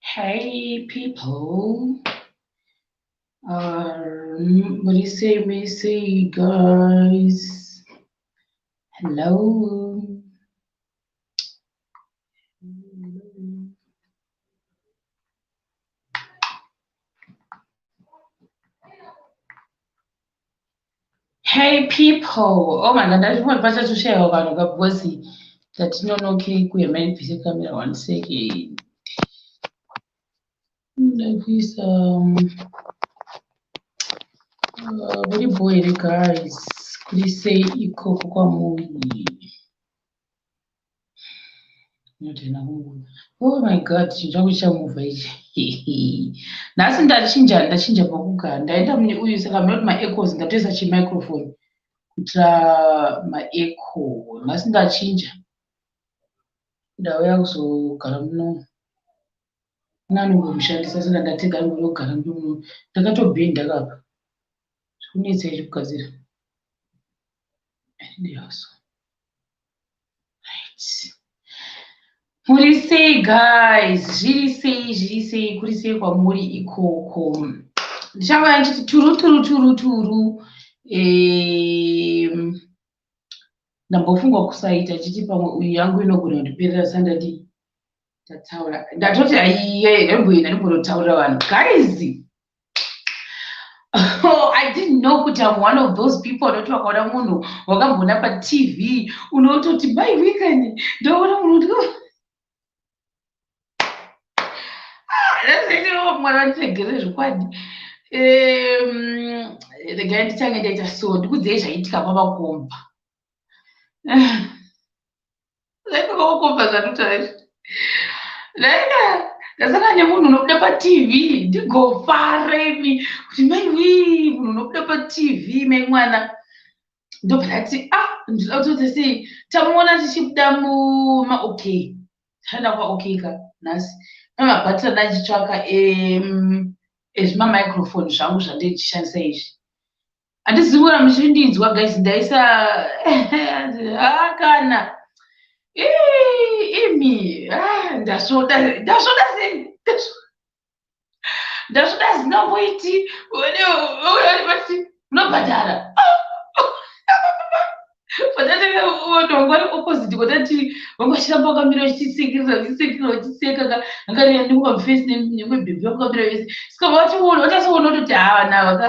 Hey people, what do you say, me say guys? Hello. Hey people, oh my god, I just want to share about the bossy that no okay, we many physical camera 1 second. Like this very boy guys, could you say eco kwa movie? Oh my god, chinjangu chamuva ichi. Nhasi ndachinja pakugara. Ndaenda mune uyu saka munoti maecos ndatoisa chimicrophone kuitira maeco. Nhasi ndachinja. Ndauya kuzogara muno. Nanongomushandisa saka ndatega ndogara muno. Ndakatobhenda kapa. Zvikunetsa ichi kugadzira. Ndiyaso. Right. Muri sei guys, zviri sei kuri sei kwamuri ikoko. Ndichava ndichiti turu ndambofungwa kusaita chiti pamwe uyu yangu inogona kundiperera sandati tataura ndatoti aiye ndamboenda ndimbonotaurira vanhu guys. Oh, I didn't know kuti I'm one of those people unoti wakaona munhu wakambona patv unototi by weekend ndaona munhu mwana ndiregere zvokwadi. Regai ndichange ndaita so ndikudzei zvaitika pamakomba. Zvaitika zvanotaura ndasaka nemunhu unobuda patv ndigofaremi kuti maiwi munhu unobuda patv mai mwana ndobva ndati ndinoda kutoti sei tamuona tichibuda mumaok taenda kwaok ka nhasi namabhatira ndachitsvaka ezvimamicrophone zvangu zvandichishandisa izvi. Handizivi kuti muchindinzwa guys, ndaisa kana imi ndasvoda sei zvinamboiti unobhadhara patatenge vari opposite kwatati vangachiramba vakamira vachisekeka angarira ndimukafesi nemebhebhi vakamira vese saka vationa vatasoona kutoti vana vada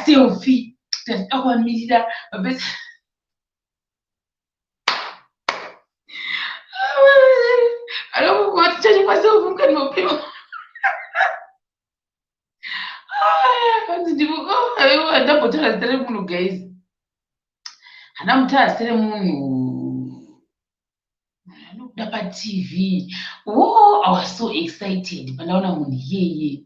selfie tatidakuvamirira vapesa anokuatichachimaselfie mukati maupenyu ndambotara zita remunhu guys, hana mutara zita remunhu anobuda patv. I was so excited pandaona munhu iyeye.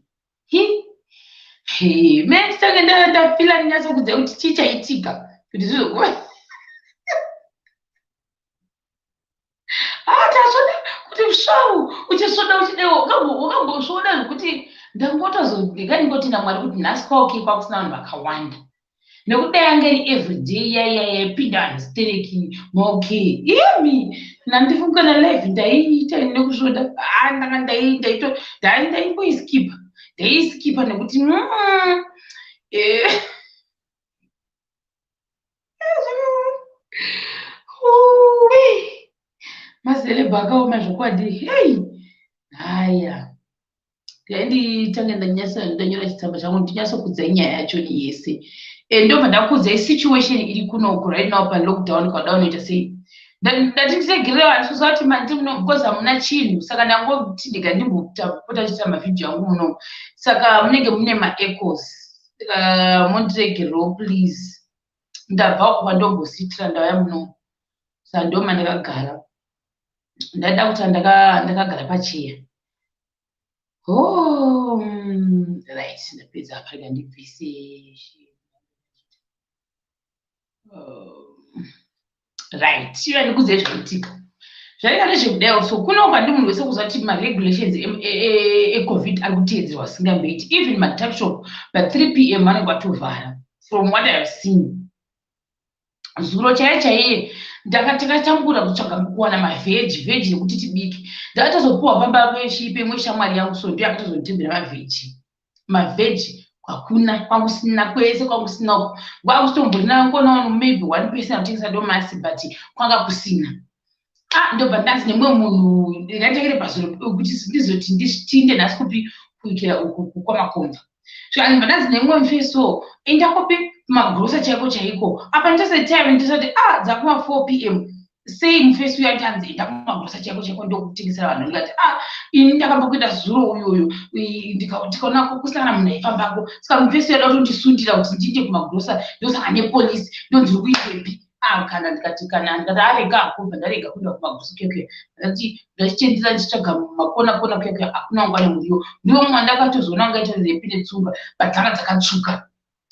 Me nditange ndafila ndinyatsokudza kuti chichaitika kuti zvizokuva tasvoda kuti svau uchisvoda uchidewo ukambosvoda zvokuti ndangotozodekandingoti namwari kuti nhasi kwaok kwakusina vanhu vakawanda nekudai anga iri everyday yaipinda vanhu stereki maok imi nandifunga nalive ndaiita nekusvoda ndaimboiskipa nekuti mazelebha akaoma zvokwadi. Hei haya nditange ndanyora chitsamba changu ndinyatsokudza nyaya yacho ni yese ndobva ndakudzai situation iri kunoku right now palockdown kwada unoita sei. Ndati ndiregerere vanhu kuziva kuti mandi muno because hamuna chinhu saka ndangoti ndega ndimbopota chiita mavhidhiyo angu muno saka munenge mune maecos mondiregerewo please. Ndabva kuva ndombositira ndauya muno saka ndoma ndakagara ndaida kuti ndakagara pacheya. right ndapedza apa rega ndibvise right iva ndikudzai zvaitika zvaika nezvekudaio so kunoka ndi munhu wese kuziva kuti maregulations ecovid ari kuteedzerwa singambeiti even matapshop pa3 p.m. vanenge vatovhara from what I have seen. Zuro chaiye ndakatambura kutsvaga kuwana mavheji nekuti tibike ndakatozopuwa pamba pemwe shamwari yangu so ndiyo akatozonditembera mavheji kwakuna kwangusina kwese kwangusina kwakusitomborina ngona maybe 1% anotengesa domasi but kwanga kusina ndobva ndanzi nemwe munhu ndingatekere pazuro kuti ndizoti nditinde nhasi kupi kuikira uku kwamakomba zvakanzi ndanzi nemwe mufeso endakopi magrosa chaiko apa nditosetaime ndisati dzakuma 4 p.m. sei mufeso uyatanzi enda kumagrosa chaiko ndokutengesera vanhu ndikati ini ndakambokuita zuro uyoyo ndikaona kusangana munhu aifambako saka mufeso yada kutondisundira kuti ndiende kumagrosa ndosanga nepolisi ndonziri kuitepi kana ndikati kana ndati arega akubva ndarega kuenda kumagrosa keke ndati ndachitendera ndichitsvaga makona keke hakuna ngwana muriwo ndiwo mumwe ndakatozoona ngaita nepine tsumba badzanga dzakatsvuka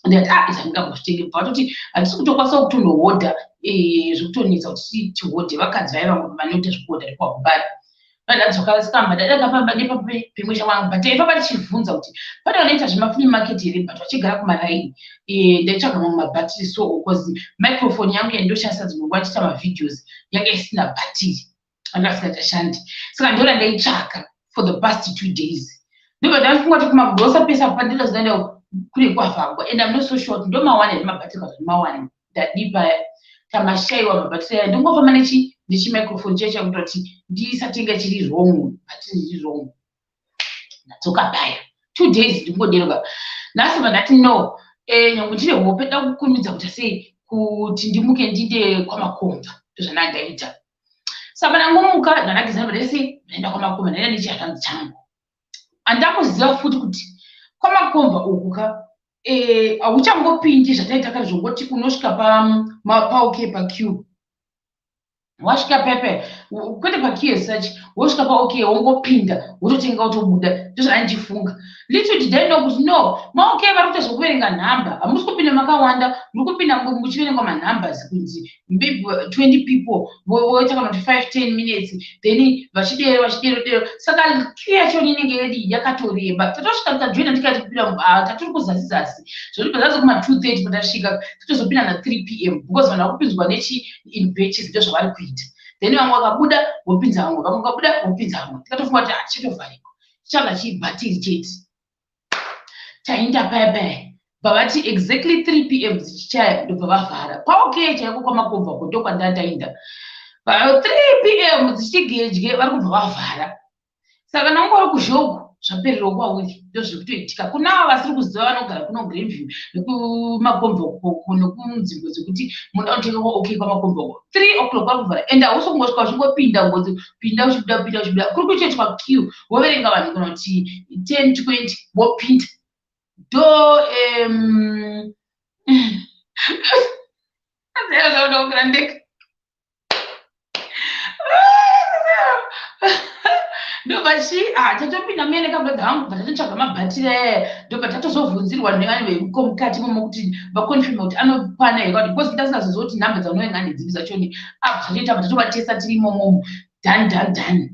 ndati izandingambozvitenge vatoti hatisi kutokwanisa kutondohodha zvekutonetsa kuti tihodhe vakadzi vaiva vanoita zvekuhodha rekwakubara vandadzokasikamba dadakapamba nepemwe chawangu but aipamba tichibvunza kuti pane vanoita zvemafree market here but vachigara kumaraini ndaitsvaga mamwe mabhatiri so because microphone yangu yandoshandisa dzimwe nguva tiita mavideos yanga isina bhatiri angasingachashandi saka ndora ndaitsvaka for the past 2 days ndobva ndafunga kuti kumagrosa pesa pandinozoenda kune kwavhangwa and I'm not so sure ndo mawana nemabhatiri kana mawana ndadipa tamashayiwa mabhatiri aya ndingofamba nechimicrophone checha kuita kuti ndisatenge chiri wrong bhatiri riri wrong ndadzoka paya 2 days ndingoderoka nhasi vandati no nyange ndine hope da kukumidza kuti sei kuti ndimuke ndinde kwamakomba ndozvandandaita saka ndangomuka ndandagezana ndese ndaenda kwamakomba ndaenda nechihatanzi changu handakuziva futi kuti kwamakomba ukuka hauchangopindi zvataita kare zvongoti unosvika paok paqueue wasvika pepe kwete paqueue such wosvika paok wongopinda wototenga wotobuda ndozvanandichifunga little did I know kuti no maok vari kuita zvokuverenga nhamba hamusi kupinda makawanda muri kupinda muchiverengwa manhumbers kunzi maybe 20 people voita kana kuti 5-10 minutes then vachidero saka queue yacho inenge yakatoreba tatosvika tikajoina tikatipinda tatiri kuzasi zvoti pazazi kuma 2:30 patasvika totozopinda na 3 p.m. because vanhu vakupinzwa in batches ndo zvavari kuita then vamwe vakabuda vopinza vamwe vakabuda vopinza vamwe tikatofunga kuti hatichitovhariko changa chibhatiri chete tainda paya bavati exactly 3 p.m. zichichaya ndobva vavhara paok chaiko kwamakomba ko ndokwandatainda 3 p.m. zichigedye vari kubva vavhara saka nangori kuzhoku zvaperera kwauri ndozvekutoitika kunava vasiri kuziva vanogara kuno Greenview nekumakomba koko nekunzvimbo dzekuti munhu anotenga kwaok kwamakomba ko 3 o'clock vari kuvhara and hausongosvika zvingopinda ngozi pinda uchibuda kuri kuitoitwa queue woverenga vanhu kana kuti 10-20 wopinda do azayazaunakurandeka ndobachi tatopinda mene kabwega hangu patatotsvaga mabhatiri aya ndobva tatozobvunzirwa nevanhu vemukati momo kuti vakonfirma kuti anokwana here kuti because ndasingazozwa kuti nhamba dzaunoenga ndedzipi zvachoni zvatoita patatovatesa tiri imomomo dhani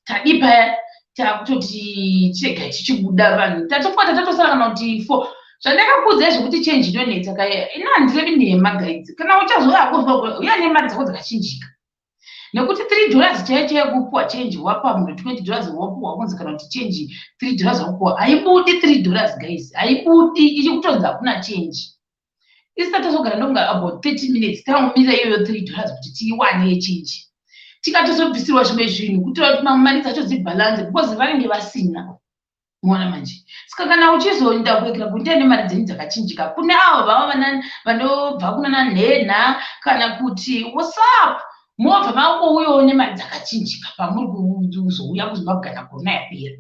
tadi paya takutoti chirega chichibuda vanhu tatofata tatosara kana kuti 4 zvandakakudzai zvekuti change inonetsa kaya ina handirevi nhema guides kana uchazoya kuzwa uya nemari dzako dzakachinjika nekuti $3 chaicho yekupuwa change wapa munhu $20 wapuwa kunzi kana kuti change $3 wapuwa haibudi $3 guys haibudi ichikutonzi hakuna change isati tazogara ndonga about 30 minutes tangomira iyoyo $3 kuti tiiwane yechange tikatozobvisirwa zvimwe zvinhu kuitira kuti mamwe mari dzacho dzibhalanze because vanenge vasina muona manje saka kana uchizoenda kuekera kuti ndiane mari dzenyu dzakachinjika kune avo vava vanobva kunana nhenha kana kuti whatsapp mobva mangouyawo nemari dzakachinjika pamuri kuzouya kuzimbabwe kana korona yapera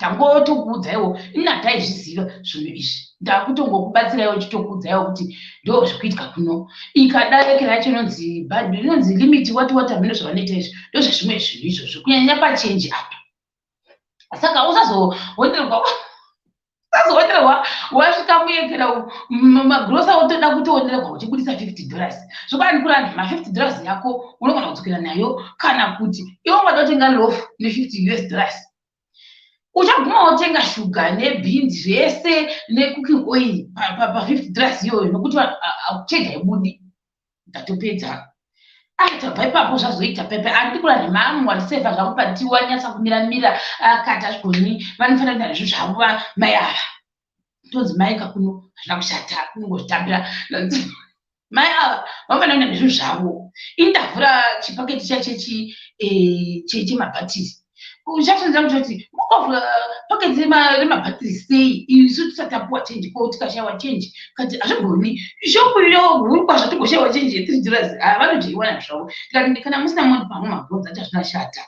tangotokuudzaiwo ina taizviziva zvinhu izvi ndakutongokubatsiraiwo chitokuudzaiwo kuti ndo zvikuitika kuno ikadarekera yacho inonzi limit what hamino zvavanoita izvi ndo zvezvimwe zvinhu izvozvo kunyanya pachenji apa saka usazoonderwa wasvika muyekera magrosa otoda kutoonera kwauchibudisa $50 zvokwani kurani $50 yako unogona kudzokera nayo kana kuti iwe wada kutenga loaf ne$50 uchaguma wotenga shuga nebeans zvese necooking oil pa$50 iyoyo nokuti change haibudi ndatopedza tabva ipapo zvazoita pepe anditi kura nemamu wandiseva zvangu pati wanyatsa kumiramira akati azvigoni vanofanira kuita nezvo zvavo mai ava tonzi mai kakuno hazvina kushata kunongozvitambira mai ava vanofanira kuita nezvo zvavo indavhura chipaketi chachechi chemabhatiri uchatonza kutoti mukavhura paketi remabhatiri sei isu tisatapuwa chenji ko tikashayiwa chenji kati hazvigoni shopu huru kwazvo tigoshayiwa chenji ye$3 vanotoiwana zvavo tikati kana musina moni pamwe mabvunza ati hazvina shata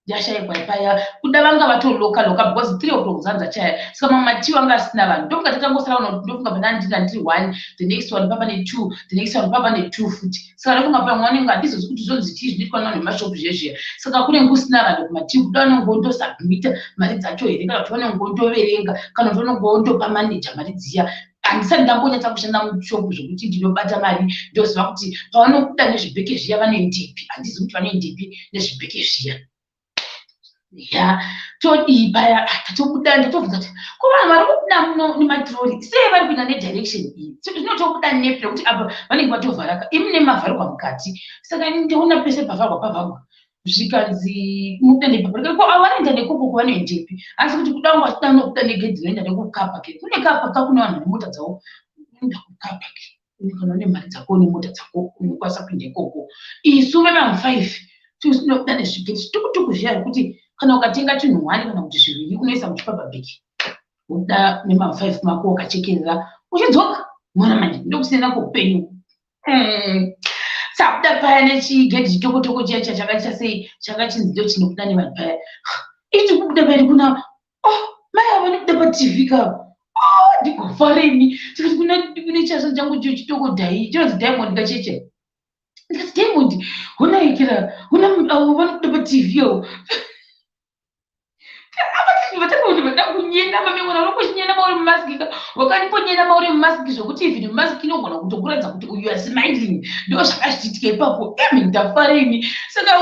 yashayikwa ipaya kuda vanga vatoloka because 3 o'clock zanza chaya saka mamati wanga asina vanhu ndofunga tatangosara ndofunga pana ndiri 1 the next one papa ne2 the next one papa ne2 futi saka ndofunga pa mwana nga ndizo kuti zonzi chii zvinoitwa nawo nemashopu zvezviya saka kune ngusina vanhu kumati kuda vanongondosubmita mari dzacho here kana kuti vanongondoverenga kana kuti vanongondopa manager mari dziya handisati ndambonyatsa kushanda mushopu zvokuti ndinobata mari ndoziva kuti pavanokuda nezvibheke zviya vanoendepi handizi kuti vanoendepi nezvibheke zviya ya todi paya tatobuda ndotobvunza kuti kuvanhu vari kubuda muno nematirori sei vari kuinda nedirection iyi zvinotobuda nepira kuti apa vanenge vatovharaka imi nemavharwa mukati saka ndinoona pese pavharwa pavharwa zvikanzi mubuda nepapa ko avanoenda nekoko kwavanoendepi asi kuti kuda wangu achida nokuda negedhi roenda nekukapake kune kapaka kune vanhu nemota dzavo unoenda kukapake kana une mari dzako nemota dzako unokwanisa kuenda ikoko isu vemamu5 tinobuda nezvigeti tukutuku zviya kuti kana ukatenga chinhu 1 kana kuti 2 unoisa muchipapabheki uda nemamu5 mako ukachekerera uchidzoka mwana manje ndokusiyana kweupenyu sabuda paya nechigedhi chitokotoko chiya chakaita sei chakachinzi ndo chinobuda nevanhu paya ichi kubuda paya kuna mai ava nekuda patv kavo ndikofareni tikati kune chaso changu chitoko dhai chinonzi diamond kacheche ndikati diamond hunaikira vanokuda patv yo kunyena mamemona unokuchinyena mauri mumasiki wakandiponyena mauri mumasiki zvokuti ivhini mumasiki inogona kutokuradza kuti uyu asmiling ndo zvakazvitika ipapo ndafareni saka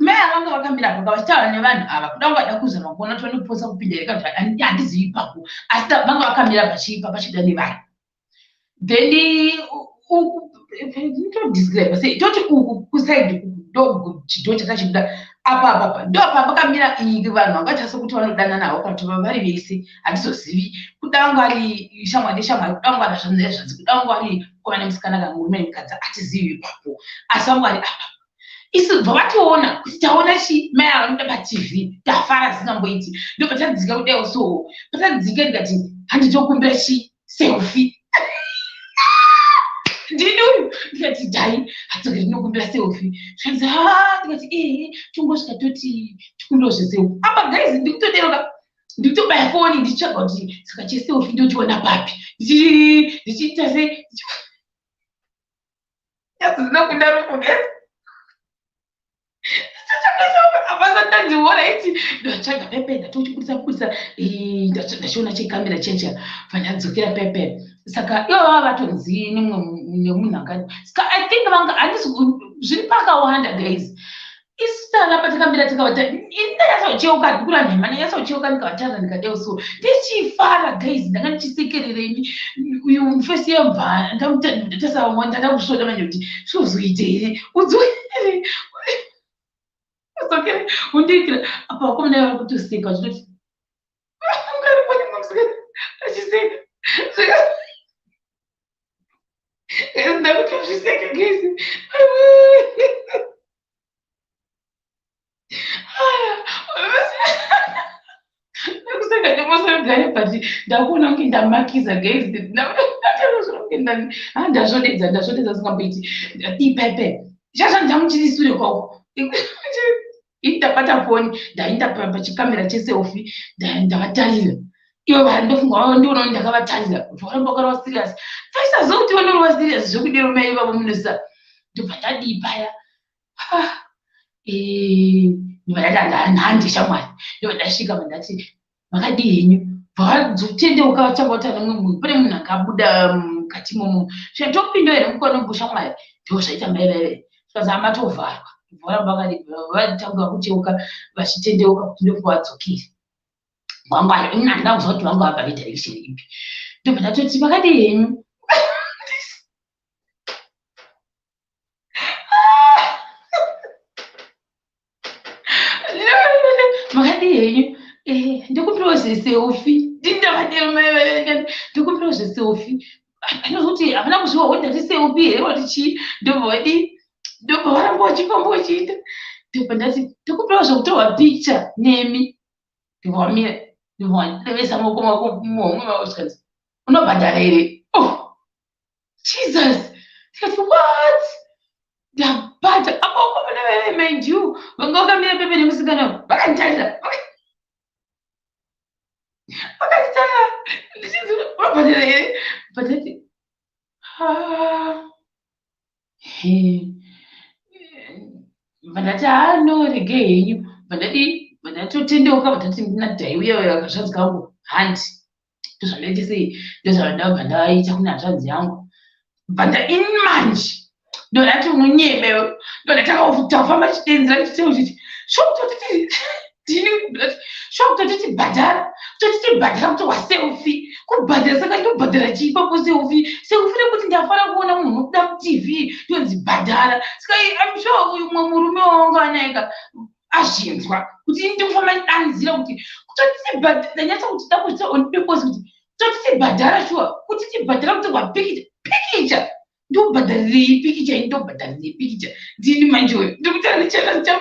mai avanga vakamira paka vachitaura nevanhu ava kuda vangada kuzama kuona kuti vanoposa kupinda here kana handizivi ipapo asi vanga vakamira pachida nevanhu then ndotodescribe sei toti uku kusaidi chido chakachibuda apa ndo apa vakamira vanhu vangaita sekuti vanodana navo kana kuti vari vese handizozivi kuda vanga vari shamwari neshamwari kuda vanga vari zvanzezvanzi kuda vanga vari kuva nemusikana kana murume nemukadzi hatizivi ipapo asi vanga vari apa isu bva vationa kuti taona chi mai ava vanoda patv tafara zisingamboiti ndo patadzika kudaiwo so patadzika ndikati handitokumbira chi selfie ndinoyu ndikati dhai hadzokeri ndinokumbira selfie zvanzi ndikati tongosvika toti tikumbirewo zveselfie apa guys ndikutoderoka ndikutobaya foni ndichitsvaga kuti saka cheselfie ndochiona papi ndichiita sei yazinokunda rokugesa apasatandiona iti ndatsvaga pepe ndatochibudisa ndachiona chekamera checha fanyadzokera pepe saka ivo vava vatonzi nemunhu angani saka I think vanga handisi zviri pakawanda guys isitana patakambira tikavata indayasocheuka ndikura nhema ndayasocheuka ndikavataza ndikadewo so ndichifara guys ndanga ndichisekerereni uyu mufesi yemva ndatasavamwa ndada kusvoda manje kuti zvozoite here udzokere udzokere undiitira apa vakomana vari kutoseka vachitoti ungariponimamsika achiseka ndakutozviseka guys ndakuseka ndemosogare but ndakuona kunge ndamakiza guys ndazvodedza singamboiti ipepe chazvandamuchirisure kwako ndabata foni ndaenda pachikamera cheselfie ndavatarira ivo vanhu ndofunga ndionawo ndakavatarira kuti varamba vakarava serious taisazokuti vanorova serious zvokudero mai vavo munosa ndobva ndadii paya ndobva ndati handishamwari ndobva ndasvika mandati makadii henyu vadzotendeuka vachangota nemwe munhu pane munhu akabuda mukati momo zvatopinda here mukona mbusha mwari ndozvaita maiveve zvikazama tovharwa voramba vakadi vatanga kucheuka vachitendeuka kuti ndobva vadzokire mwangwari ndanga kuzwa kuti vanga vabva nedirection ipi ndobva ndatoti makadii henyu makadii henyu ndikumbirawo zveselfi ndikumbirawo zveselfi anozuti havana kuziva kuti ndati selfi here wati chii ndobva vadi ndobva varamba vachifamba vachiita ndobva ndati ndikumbirawo zvekutorwa picture nemi ndobva vamira ndobva vandivesa maoko mako muhomwe mako zvikanzi unobhadhara here jesus ndikati what ndabhadha apaokomeneveve mind you vanga vakamira pepe nemusikana vakanditarisa vakanditara ndichinzi unobhadhara here but ndati vandati no rege henyu vandatotendeuka vandati ndinadhai uye akazvanzi kangu handi ndozvandaite sei ndozvandabva ndaita kune hanzvanzi yangu bvanda ini manje ndodati munyebe ndodatafamba chidenzera chiteuchiti shokutotiti dini shokutotiti bhadhara kutotiti bhadhara kuti waselfi kubhadhara saka ndobhadhara chii papo selfi nekuti ndafana kuona munhu unobuda mutv ndonzi bhadhara saka amsure uyu mumwe murume wanga anyayika azvinzwa kuti ndikufamba ndidanzira kuti kutotiti bhadhara ndanyatsa kuti dakuita on purpose kuti kutotiti bhadhara shuwa kuti tibhadhara kuti wapikicha ndobhadharirei pikicha ini ndobhadharirei pikicha ndini manje uyu ndikutara ndichana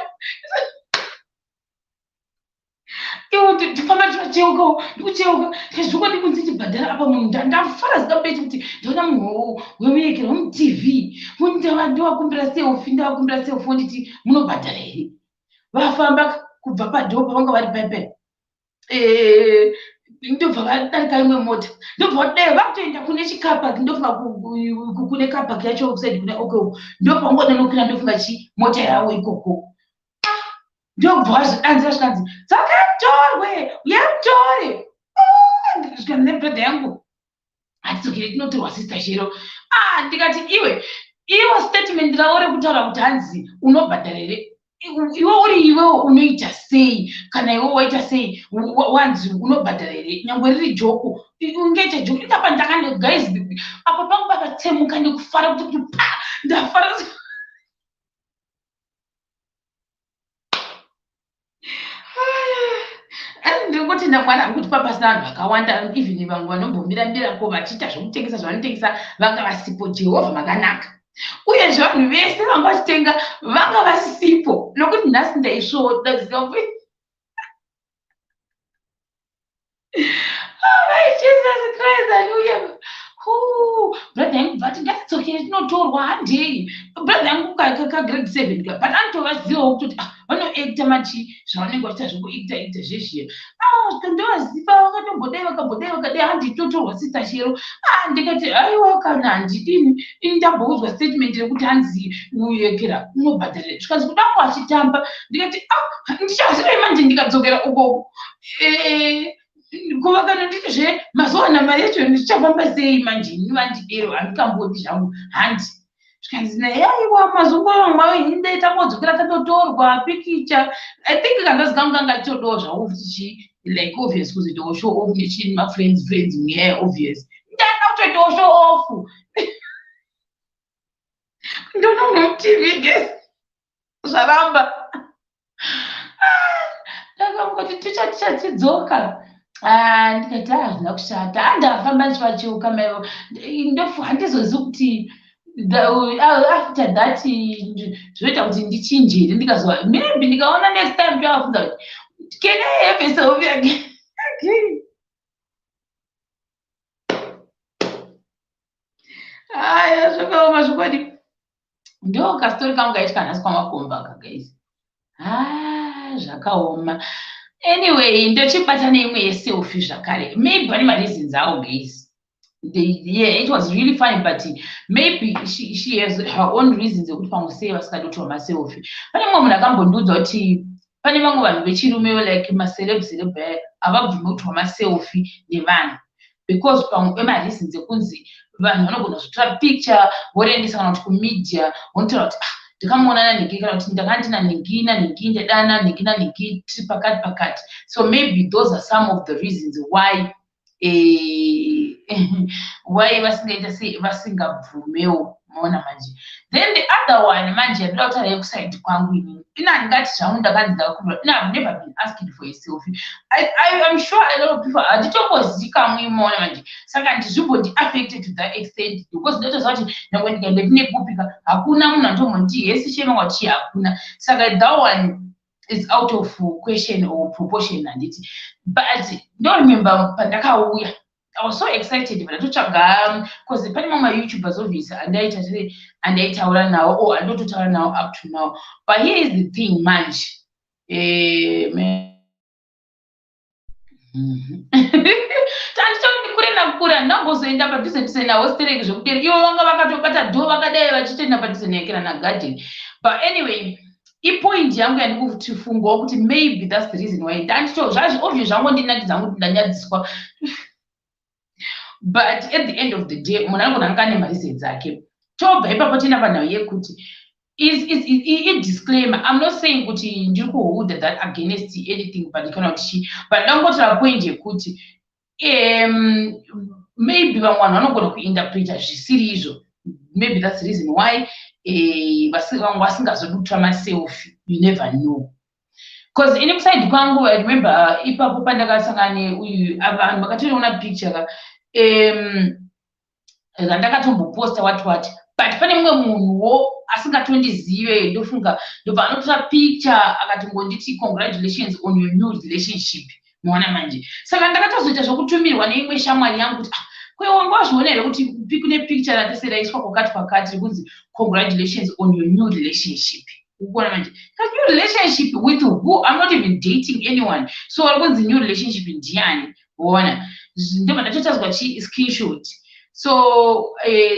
iwo ndifamba ndivacheukawo ndikucheuka ndikazvikuwa ndikunzi chibhadhara apa munhu ndafara zikabeti kuti ndaona munhu wemunyekera womutv ndowakumbira selfi wonditi munobhadhara here vafamba kubva padhoo pavanga vari paipai ndobva vadarika imwe mota ndobva vadai vakutoenda kune chikapaki ndofunga kune kapaki yacho kusaidi kune okeo ndobva vangodanokira ndofunga chi mota yavo ikoko ndobva vazvidanzira zvikanzi dzakatorwe uyamutore zvikanzi nebhradha yangu hatidzokere tinotorwa sister shero ndikati iwo statement ravo rekutaura kuti hanzi unobhadhara here iwe uri iwewo unoita sei kana iwe waita sei wanzi unobhadhara here nyangwe riri joko ungeita joko ndapa ndakane guys apa pangu pakatsemuka ndikufara kuti ndafara ndingoti ndamwana kuti papasina vanhu vakawanda even vamwe vanombomira-mirako vachiita zvokutengesa zvavanotengesa vanga vasipo jehovha makanaka uyezve vanhu vese vanga vachitenga vanga vasisipo nokuti nhasi ndaisvoda ziselfi Jesus Christ hallelujah brother yangu bvati ngatidzokere tinotorwa handei brother yangu kagrade 7 but anotovazivawo kutoti vanoekta machi zvavanenge vachiita zvokuekta zvezviya ndovaziva vakatombodai vakadai handi totorwa sister shero ndikati aiwa kana handidini ini ndamboudzwa statement rekuti hanzi uekera unobhadharira zvikanzi kudangu achitamba ndikati ndichazivai manje ndikadzokera ukoko kuva kana nditizve mazuva na mari yacho ndichafamba sei manje nivandidero handikamboti zvangu handi zvikanzi naiwa mazungulo mwayo hinde tangodzokera tatotorwa pikicha I think kangazi kangu kanga titodawo zvavo kuti like obvious kuzoitawo show off nechini mafriends mweya obvious ndanga kutoitawo show off ndona unomutv guys zvaramba ndakamukati tichatidzoka ndikati hazvina kushata handafamba ndichivacheuka maivo handizozivi kuti after that zvoita kuti ndichinjire ndikazova maybe ndikaona next time ndovabvunza kuti can I have a selfie again aya zvakaoma zvokwadi ndo kastori kangu kaitika nhasi kwamakomba ka guys zvakaoma anyway ndochibata neimwe yeselfi zvakare maybe vane mareasons awo guys yeah, it was really funny but maybe she has her own reasons ekuti pamwe sei vasingadotorwa maselfi pane mumwe munhu akambondiudza kuti pane vamwe vanhu vechirume like macelebs havabvumi kutorwa maselfie nevanhu because pamwe pemareasons ekunzi vanhu vanogona kuzotora picture voendesa kana kuti kumedia vonotaura kuti ndakamuona nanhingi kana kuti ndakanga ndina nhingi nanhingi ndadana nhingi nanhingi tiri pakati. So maybe those are some of the reasons why why vasingabvumewo maona manje. Then the other one manje ndoda kutaura yekuside kwangu inini ina ndingati zvangu ndakanzi ndakakumbira I've never been asking for a selfie. I'm sure a lot of people handitombozika muimaona manje saka ndizvimbondi affected to that extent because ndotoziva kuti nyangwe ndikaende kune kupika hakuna munhu anotombonditi yesi shema kwati hakuna saka that one is out of question or proportion handiti. But don't remember pandakauya I was so excited vandatotsvaga because pane mamwe YouTubers obviously andaitaura nawo or andototaura nawo up to now. But here is the thing manje kure ndangozoenda padhuze nawo stereki zvekudereka ivo vanga vakatobata dho vakadai vachitoenda padhuze nayekera nagarden. But anyway ipoint yangu yandikufungawo kuti maybe that's the reason why obviously zvangondinakidza kuti ndanyadziswa. But at the end of the day munhu anogona anga ane mareasons ake. Tobva ipapo tienda panhau yekuti is disclaimer. I'm not saying kuti ndiri kuholda that against anything but kana kuti but ndangotora point yekuti maybe vamwe vanhu vanogona kuinterpreta zvisiri izvo. Maybe that's the reason why vamwe vasingazodi kutora maselfie. You never know. Because in kuside kwangu I remember ipapo pandakasangana neuyu vanhu vakatoona picture ndakatomboposta what but pane mumwe munhuwo asingatondizive ndofunga ndobva anotora picture akatongonditi congratulations on your new relationship muona manje saka ndakatozoita zvokutumirwa neimwe shamwari yangu kuti kwewanga wazviona here kuti kune picture rateseraiswa kwakati kunzi congratulations on your new relationship. Ukuona manje new relationship with who? I'm not even dating anyone. So vari kunzi new relationship ndiani uona ndobva ndatotadzwa screenshot. So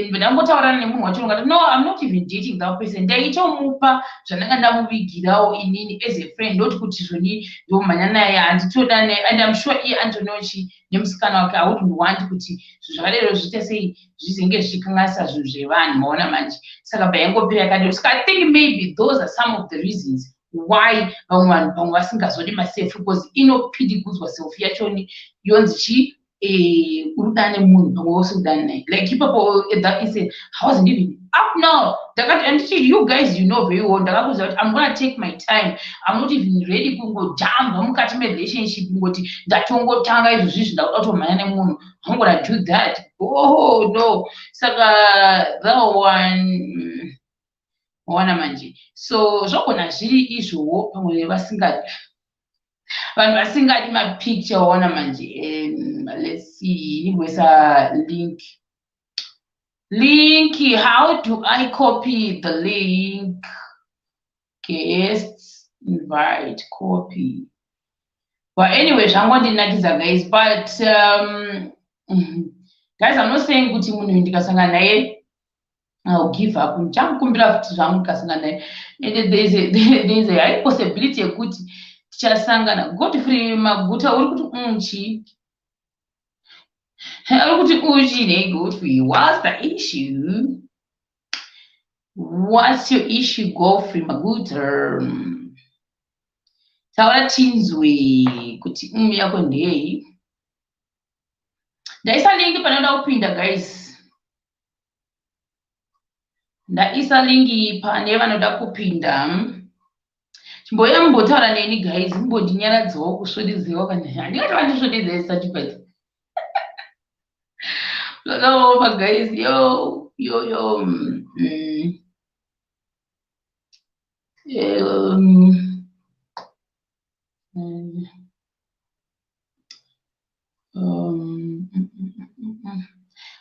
ndangotaurana nemunhu wacho ngati no I'm not even dating that person. Ndaitomupa zvandanga ndamuvigirawo inini as a friend ndoti kuti zvoni ndomhanya naye handitoda naye and I'm sure iye antonochi nemusikana wake I wouldn't want kuti zvakadero zviite sei zvizenge zvichikanganisa zvinhu zvevanhu maona manje saka bhayangopera yakadero. So I think maybe those are some of the reasons why vamwe vasingazodi maselfie because inopidigudzwa selfie yachoni yonzi chi urudane munhu pamwe wose udane naye like ipapo that is it. I wasn't even up now and you guys you know very well ndakakuudza kuti I'm gonna take my time. I'm not even ready kungojamba mukati merelationship ngoti ndatongotanga izvozvizvi ndakuda kutomhanya nemunhu. I'm gonna do that. Oh no. Saka that one waona manje so zvogona zviri izvowo pamwe vasingadi vanhu vasingadi mapicture waona manje. Let's see nibwesa link. How do I copy the link? Guests invite copy. But anyway zvangondinakidza guys but guys I'm not saying kuti munhu ndikasangana naye I'll give up. Ndichamukumbira futi zvangu ndikasangana naye and there's a high possibility yekuti tichasangana. Godfrey Maguta uri kuti unchi Godfrey, what's the issue? What's your issue, Godfrey Maguta? Taura Tinzwe kuti yako ndei. Ndaisa link panoda kupinda guys. Ndaisa lingi pane vanoda kupinda. Chimboya mumbotaura neni guys, mumbondinyaradzawo kusvodizewa kana handingati vandisvodedzai certificate. Zvakaoma guys, yo.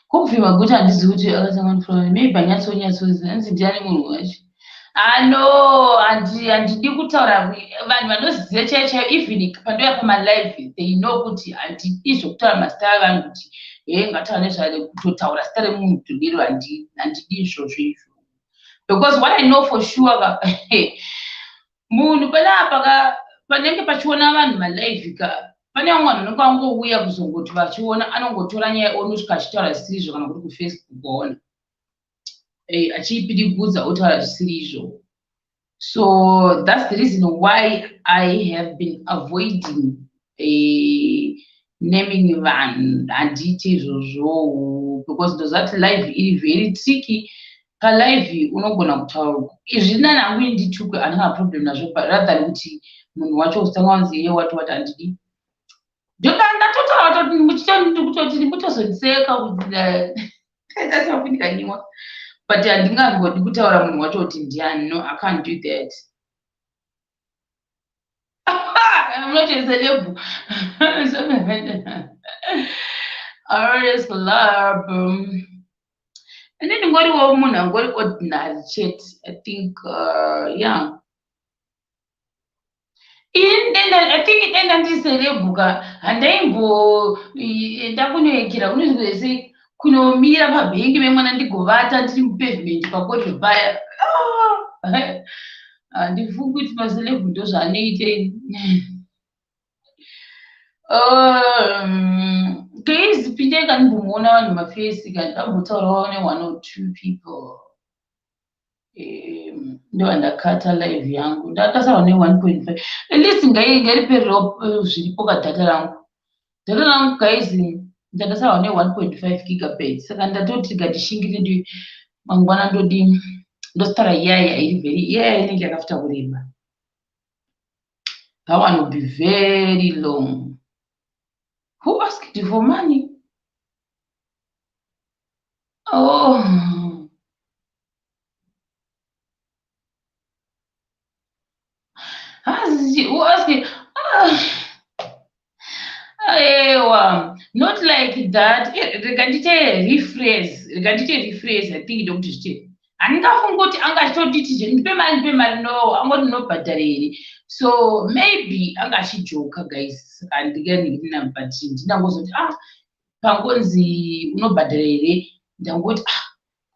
Kofi Maguta handizi kuti akasangana from maybe anyatsozi hanzi ndiani munhu wacho. No, handidi kutaura vanhu vanoziva chaiyo even pandoya pamalive they know kuti handidi zvokutaura mazita avanhu kuti ngataura nezvale kutotaura zita remunhu kutodero handidi izvozvo because what I know for sure munhu panapa panenge pachiona vanhu malive ka pane vamwe vanhu vanenge vangouya kuzongoti vachiona anongotora nyaya onosvika achitaura zvisiri izvo kana kuti kufacebook waona achiipidigudza otaura zvisiri izvo. So that's the reason why I have been avoiding naming vanhu handiti izvozvo, because ndozati live iri very tricky. Palive unogona kutaura izvi nani hangu indituke handina problem nazvo, rather kuti munhu wacho usitanga wanzi iye wati handidi ndokandatotaura ndikutozondiseka kuti ndasafundikaniwa, but handingangodi kutaura munhu wacho kuti ndiani. No, I can't do that. I'm not a celeb. Artist love. And then what woman and what ordinary chat, I think, yeah. I think it ended celebuka, and then go Dakuno say, Kuno Mira Baby, when I go out and pavement, but go to buy. And the food which was celeb, those are needed. Guys, Pinja can be one on my face, you can only 1 or 2 people. Ndo andakata live yangu ndakasa ne 1.5 at least ngari pero zviripo data rangu guys ndakasa ne 1.5 gigabytes saka ndatoti ngatishingire ndi mangwana ndodi ndostara yaya iri very inenge yakafuta kureba. That one will be very long. Who asked you for money? Oh, who asked you? Not like that. Rephrase. I think Dr. Steve. Andingafunga angachitoti ndipe mari no angoti nobhadharei, so maybe angachijoka guys andinganina, but ndinangozoti pangonzi unobhadharei ndangoti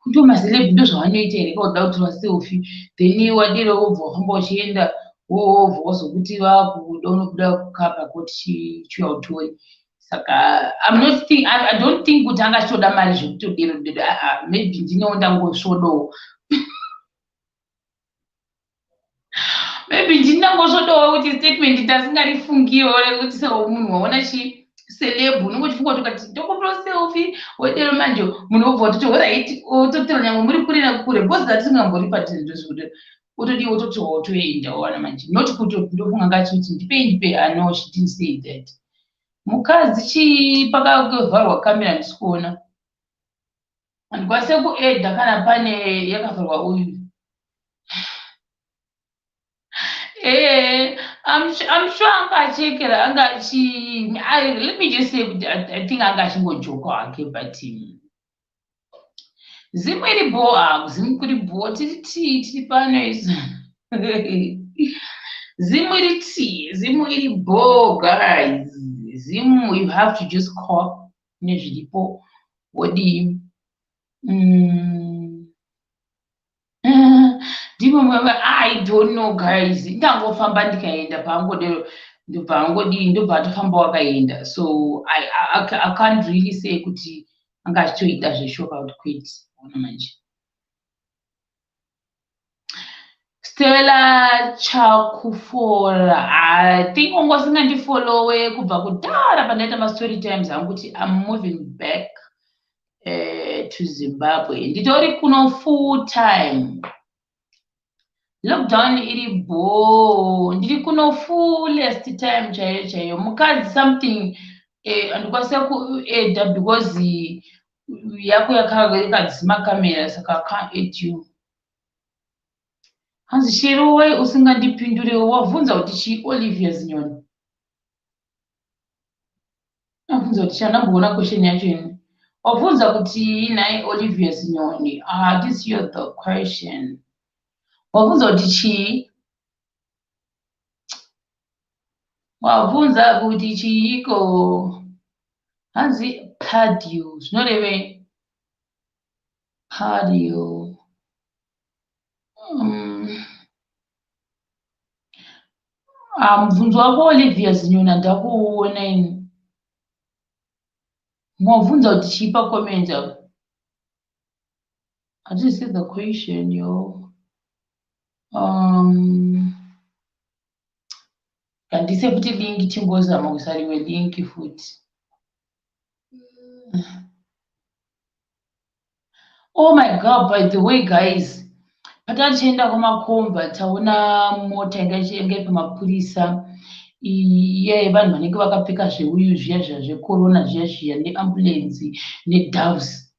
ndo maceleb ndo zvavanoita here kauda kutora selfie then wadiro wobva wahamba uchienda wobva wazokuti vakuda kukapa kuti chiautori. Saka I don't think kuti angachitoda mari zvekutodero maybe ndinondangosvodowo maybe ndinangosvodowo kuti statement tasingarifungiwo rekuti saka munhu waona celeb unongochifunga kuti ukati ndokutora selfie wedero manje munhu wobva watoti right ototero nyangwe muri kure nakure because datisingambori patiri zvekuti utodi utoti wotoenda waona manje, not kuti ndofunga ngachiti ndipe no, she didn't say that. Mukadzi pakavharwa kamera ndisikuona handikwanise kuedha kana pane yakavharwa uyu. I'm sure angachekera let me just say I think angachingojoka hake, but zimu iri boa zimu kuri boa tiri pano zimu iri bo guys. Zimu, you have to just call nezviripo wodi I don't know guys, ndangofamba ndikaenda pangodero ndobva atofamba wakaenda, so I can't really say kuti angachitoita zveshoka out quit ona manje. Stella Chakufora, I think ungosingandifollowe kubva kudhara pandaita ma-story times angu kuti I'm moving back to Zimbabwe. Nditori kuno full time. Lockdown iri bo. Ndiri kuno fullest time chaiyo. Mukadzi something andikwanisa kuedha because yako yakadzima kamera saka I can't aid you. Hanzi shero we usingandipindurewo wavhunza kuti chi Olivia Zinyoni. Wavhunza kuti chandamboona question yacho ini. Wavhunza kuti nai Olivia Zinyoni. This is the question. Wavhunza kuti chi? Wavhunza kuti chiiko? Hanzi cardio. Zvinoreve cardio. Mubvunzo wako Olivia Zinyona ndakuona ini. Mwabvunza kuti chipa comment apa. I didn't see the question, yo. Kandise futi link chimbozama kusarimwe link futi. Oh my God, by the way, guys. Patatienda kumakomba taona mota ingaita pamapurisa vanhu vanenge vakapfeka zveuyu zviya zvecorona zviya neambulensi nedoves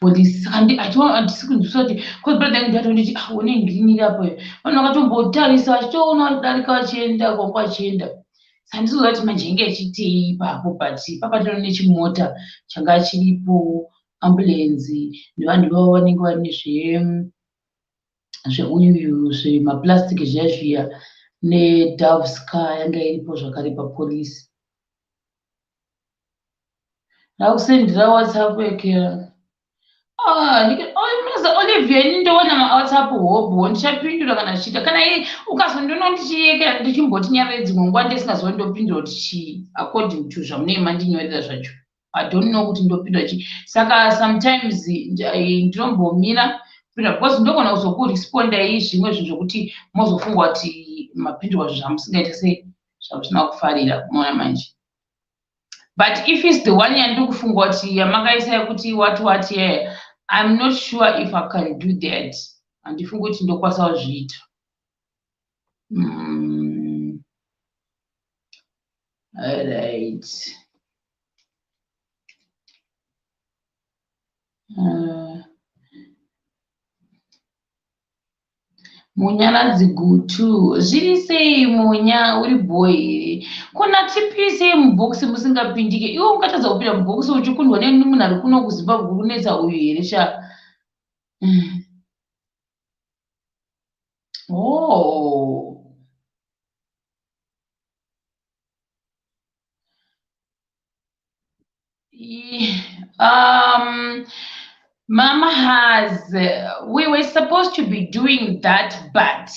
polisi. Handisi kunzwisisa kuti brother yangu ndatonditi one ngirini apo vanhu vakatombotarisa vachitoona vari kudarika vachienda kwangu vachienda. Handisizoziva kuti manje inge ichitei ipapo, but papatino nechimota changa chiripo, ambulensi nevanhu ivavo vanenge vari zveuyu zvemaplastic zviya nedoves car yanga iripo zvakare papolisi. Ndakusendera WhatsApp ekera. Olivia ini ndoona maWhatsApp hobho ndichapindura kana zvichiita. Kana ukazondiona ndichiyekera ndichimboti nyarare dzimwe nguva ndisingaziva ndopindura kuti chii according to zvamunenge mandinyorera zvacho. I don't know kuti ndopindura chii. Saka sometimes ndinombomira because ndogona kuzokurespondai zvimwe zvinhu zvokuti mozofunga kuti mapindurwa zvamusingaita sei zvamusina kufarira kumaona manje. But if it's the one yandiri kufunga kuti yamakaisa yekuti what yeah, I'm not sure if I can do that. Handifungi kuti ndokwanisa kuzviita. Alright. Munyaradzi gutu zviri sei munya uri boy here? Kuna tipi sei mubhokisi musingapindike? Iwe ungatadza kupinda mubhokisi uchikundwa nemunhu ari kuno kuZimbabwe kunetsa uyu here sha? Oh. Mama has, we were supposed to be doing that, but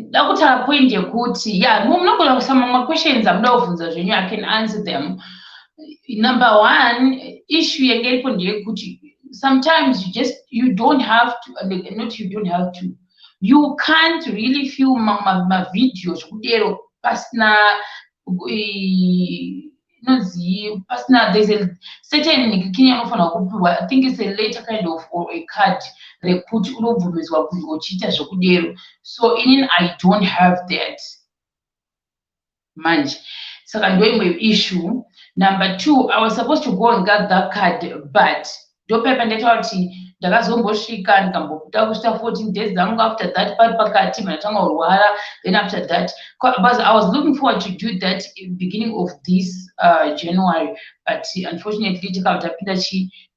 ndakutara point yekuti munogona kusama ma-questions amuda kubvunza zvenyu, I can answer them. Number one, issue yanga iripo ndeyekuti sometimes you don't have to, not you don't have to, you can't really film ma-video zvekudero pasina there's a certain thing anofanira kupiwa. I think it's a letter kind of or a card rekuti unobvumidzwa kunge uchiita zvekudero. So inini I don't have that manje, saka ndoimwe issue. Number two, I was supposed to go and get that card, but ndopepa ndaita kuti ndakazombosvika ndikambobuda kusvika 14 days dzangu. After that pari pakati mandatanga kurwara, then after that because I was looking forward to do that in beginning of this January, but unfortunately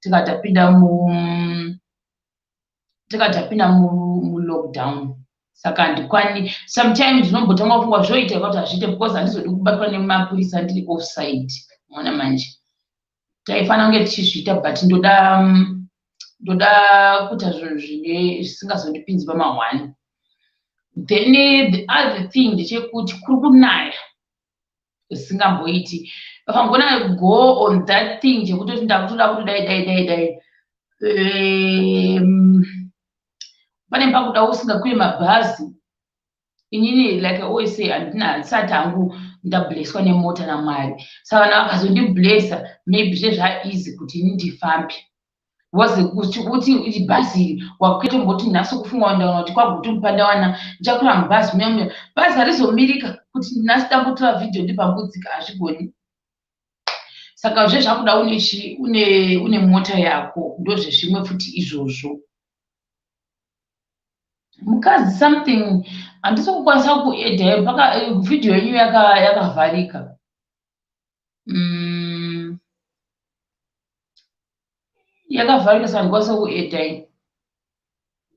tikatapinda mu lockdown. Saka handikwani, sometimes unombotanga kufunga zvoita kuti hazviite because handizodi kubatwa nemapurisa ndiri offside. Mona manje taifanira kunge tichizviita, but ndoda kuita zvinhu zvisingazondipinzi pama1. Then the other thing ndechekuti kuri kunaya zvisingamboiti. If I'm gonna go on that thing chekutoti ndakutoda kuti dai pane pakuda usingakwiri mabhazi. Inini like I always say, handisati hangu ndablesswa nemota naMwari. Saka vanhu vakazondiblessa maybe zvezvaeasy kuti ini ndifambe. Was kuti bhazi wakutomboti nhasi kufunga ndaona kuti kwaguti pandawana ndichakwira mubhazi muya bhazi harizomirika kuti nhasi dambotora vhidhiyo ndipambudzika, hazvigoni. Saka zvezvakuda une mota yako ndozvezvimwe futi izvozvo. Mukadzi something handisokukwanisa kuedha paka vhidhiyo yenyu yakavharika. Yakavharika saka ndikwanisa kuedha.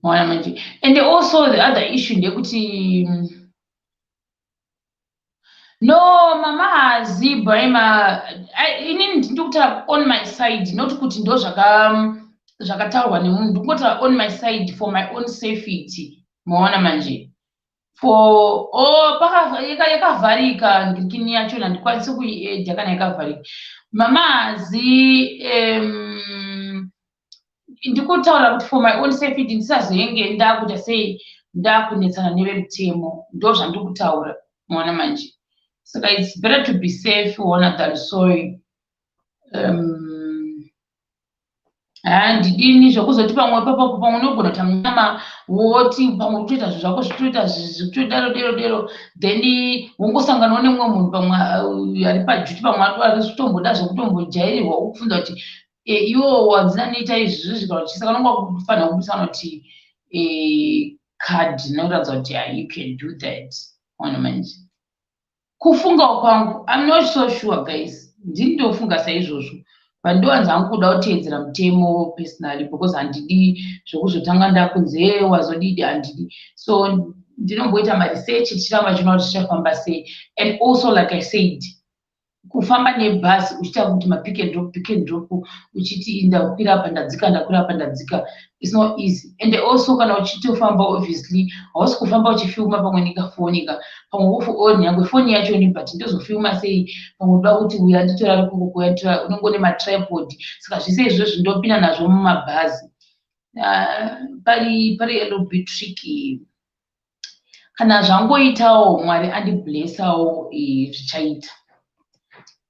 Mwana manje. And also the other issue ndekuti no mama hazi Brahma, inini ndikutara on my side, not kuti ndo zvakataurwa nemunhu, ndikutara on my side for my own safety. Mwaona manje. for yakavharika ndikini yacho handikwanisi kuiedha kana yakavharika. Mamazi ndikutaura kuti for my own safety ndisazenge ndakuita sei ndakunetsana nevemutemo, ndo zvandiri kutaura muona manje. Saka it's better to be safe one than sorry. Handidini zvokuzoti pamwe papo pamwe unogona kuita munyama woti pamwe kutoita zvinhu zvako zvitoita zvitodaro dero then wongosanganawo nemumwe munhu pamwe ari pajuti pamwe ari kutomboda zvekutombojairirwa ukufunda kuti iwo wadzina noita izvizvi kana kuti saka unonga kufanira kubudisana kuti kadhi nokuratidza kuti you can do that. Ona manje kufunga kwangu I'm not so sure guys, ndini ndofunga saizvozvo pandiwanza hangu kuda kuteedzera mutemo personally because handidi zvokuzotanga ndakunze wazodidi handidi, so ndinomboita maresearch tichiramba chinoa kuti tichafamba sei. And also like I said, kufamba nebhasi uchiita kuti mapick and drop uchiti ndakwira apa ndadzika ndakwira apa ndadzika, it's not easy. And also kana uchitofamba obviously hausi kufamba uchifilma pamwe ndikafonika pamwe wofuoni yangu foni yacho ni but ndozofilma sei pamwe uda kuti uya nditora kukuyatora unongone matripod, saka zvese izvozvo ndopinda nazvo mumabhazi. Pari a little bit tricky. Kana zvangoitawo Mwari andiblessawo zvichaita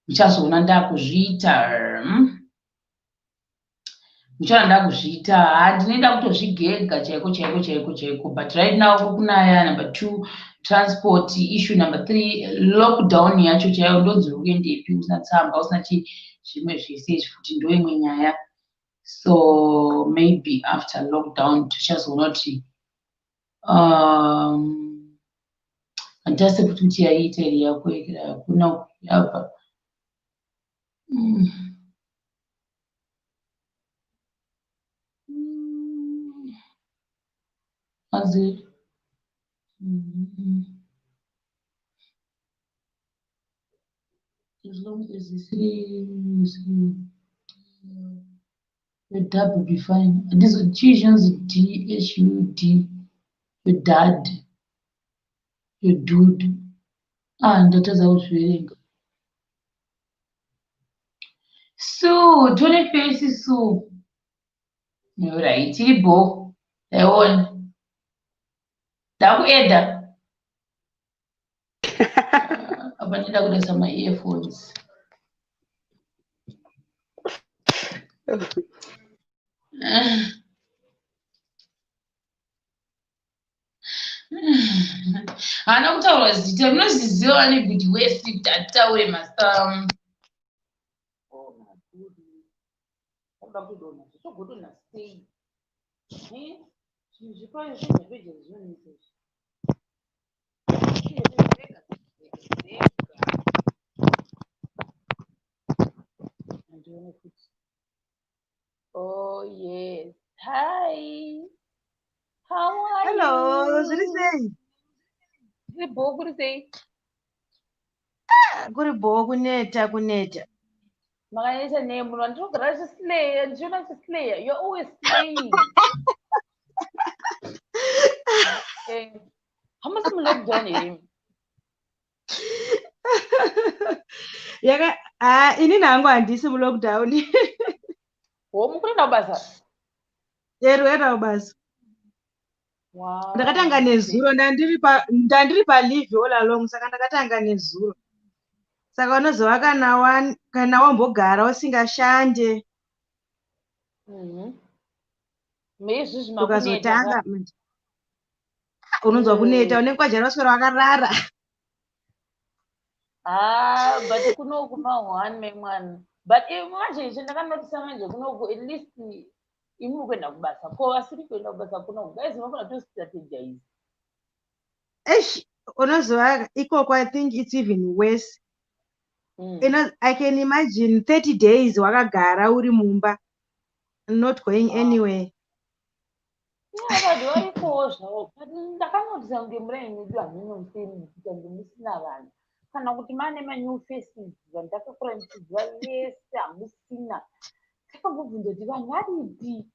muchazoona ndakuzviita muchaona ndakuzviita. Handinoenda kutozvigega chaiko but right now kunaya. Number 2 transport issue. Number 3 lockdown yacho chaiyo ndonzi uendepi usina tsamba usina zvimwe zvese futi ndo imwe nyaya. So maybe after lockdown tichazoona kuti fantastic kuti yaita iri yako kuna yapa. As long as it's your dad will be fine. And these decisions, DHUD, your dad, your dude, and that is how it's feeling. So 20 faces, so you're right, Ibo, I won. That Eda. Apa nenda kuda sama earphones. Hana kutaura zita munozviziva kuti wesi tataure masam. Oh yes. Hi. How are you? Hello, what do you say? What do you say? Kuneta. Makanesa name, Slayer. You're always slaying. How much you lockdown him? Yaka ini nangu handisi mu lockdown. Mukurenda basa. Era basa. Wow. Ndakatanga nezuro ndandiri pa leave all along saka ndakatanga nezuro. Saka unozova kana wambogara usingashande. Ukazotanga unonzwa kuneta unenge kwajara uswera wakarara. But kunoku ma1 memwana. But manje ndakanotisa manje kunoku at least imu kwenda kubasa. Ko asiri kwenda kubasa kunoku. Guys, mafuna to strategize. Unozwa ikoko I think it's even worse. You know, I can imagine 30 days wakagara uri mumba, not going anywhere. Yeah, but what ndakanotisa kuti muraini wedu haminomuseni kuita ngemusina vanhu. Kana kuti mane new faces vandakakura ndichidziva vese hamusina. Takambobvunza kuti vanhu varipi?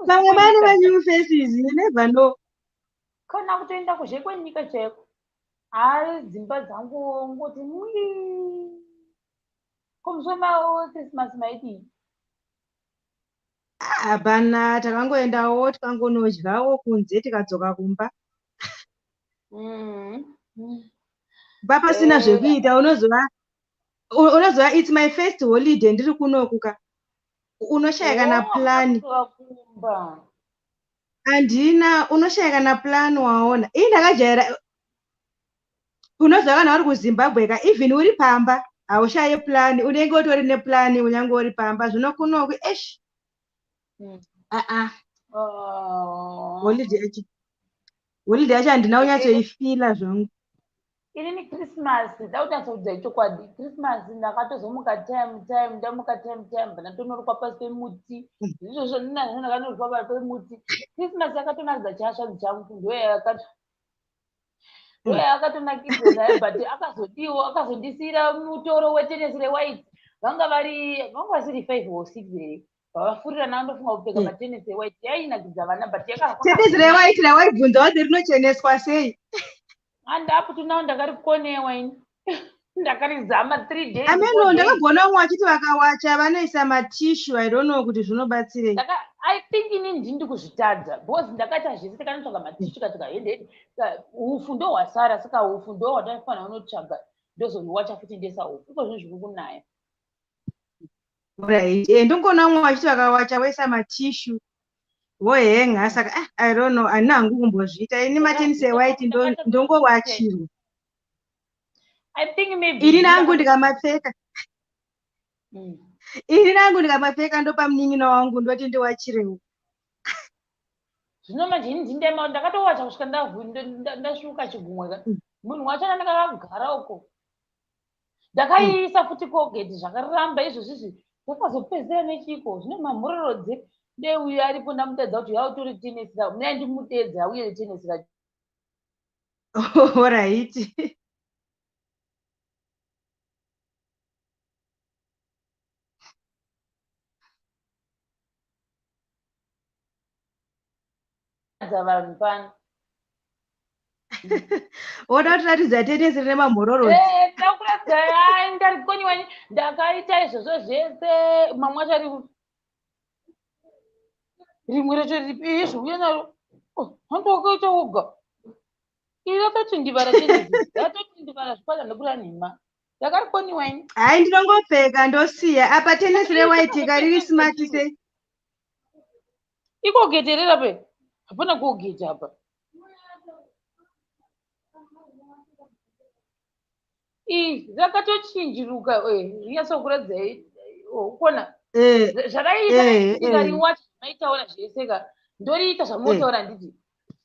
vamwe vane ma-new faces, you never know. Kana kutoenda kuzhe kwenyika chaiko, hari dzimba dzangu ngoti kumusoma Christmas maidii? Hapana, takangoendawo tikangonodyawo kunze tikadzoka kumba. Papasina zvekuita, unoziva it's my first holiday ndiri kunokuka. Unoshayika na plan. Andina, unoshayika na plan waona. Ini ndakajaira, unoziva kana uri kuZimbabwe ka, even uri pamba, haushayi plan, unenge utori neplan unyange uri pamba, zvino kunoku, holiday yacho handina kunyatsoifila zvangu. Inini Christmas, daunyatsoudza chokwadi, Christmas ndakatozomuka time, ndamuka time, ndatonorukwa pasi pemuti. Izvozvo ndinazvo ndakanorukwa pasi pemuti. Christmas yakatonakidza chashavi changu, ndoyakatonakidza naye, but akazondisiyira mutoro wetenesi rewhite. Vanga vasiri 5 or 6 here. Vavafurira nandofunga kupfeka matenesi rewhite. Yainakidza vana, but tenesi rewhite rawaibvunza kuti rinocheneswa sei? Handapo tunao ndakarikonewa ini. Ndakarizama 3 days. Ameno ndakagona umwe achiti vakawacha vanoisa matishu, I don't know kuti zvinobatsirei. I think inini ndindi kuzvitadza, because ndakati hazvisi takanotsvaga matishu katika hende ufu ndo hwasara, saka ufu ndo hwatafanira kunotsvaga ndozoriwacha futi ndesa ufu. Iko zvinhu zviri kunaya. Right. Ndongona umwe achiti vakawacha voisa matishu vohenga, saka I don't know, handina hangu kumbozviita. Ini matenisi ewhite ndongowachirwa. I think maybe ini nangu ndikamapfeka ndopa munin'ina wangu ndoti ndiwachirewo. Zvino manje ini ndindema ndakatowacha kusvika ndasvuka chigumwe. Munhu wacho ndakagara uko. Ndakaiisa futi Colgate zvakaramba izvozvizvi. Ndakazopedzera nechiko. Zvine mamhororodze neuyu aripo ndamutedza kuti yautori tenesi ra. Mune ndimutedza uye tenesi ra. All right. Vanhu pano oda kutiratidza tenesi rine mamhororodzi. Ndakuratidza ndarikoniwa ndakaita izvozvo zvese. Mamwe acho ari rimwe racho riripi izvo uye naro handwakaita woga. Iri ratoti ndivara tenesi, ratoti ndivara zvikwata ndokura nhema. Ndakarikoniwa ini. Hai, ndinongopfeka ndosiya. Apa tenesi rewhite riri smart sei? IColgate rera pe? Hapana Colgate hapa. Rakatochinjiruka rinyatsokuradza ukona zvaraita ikariwacha zvamaitaura zvese ka ndoriita zvamunotaura nditi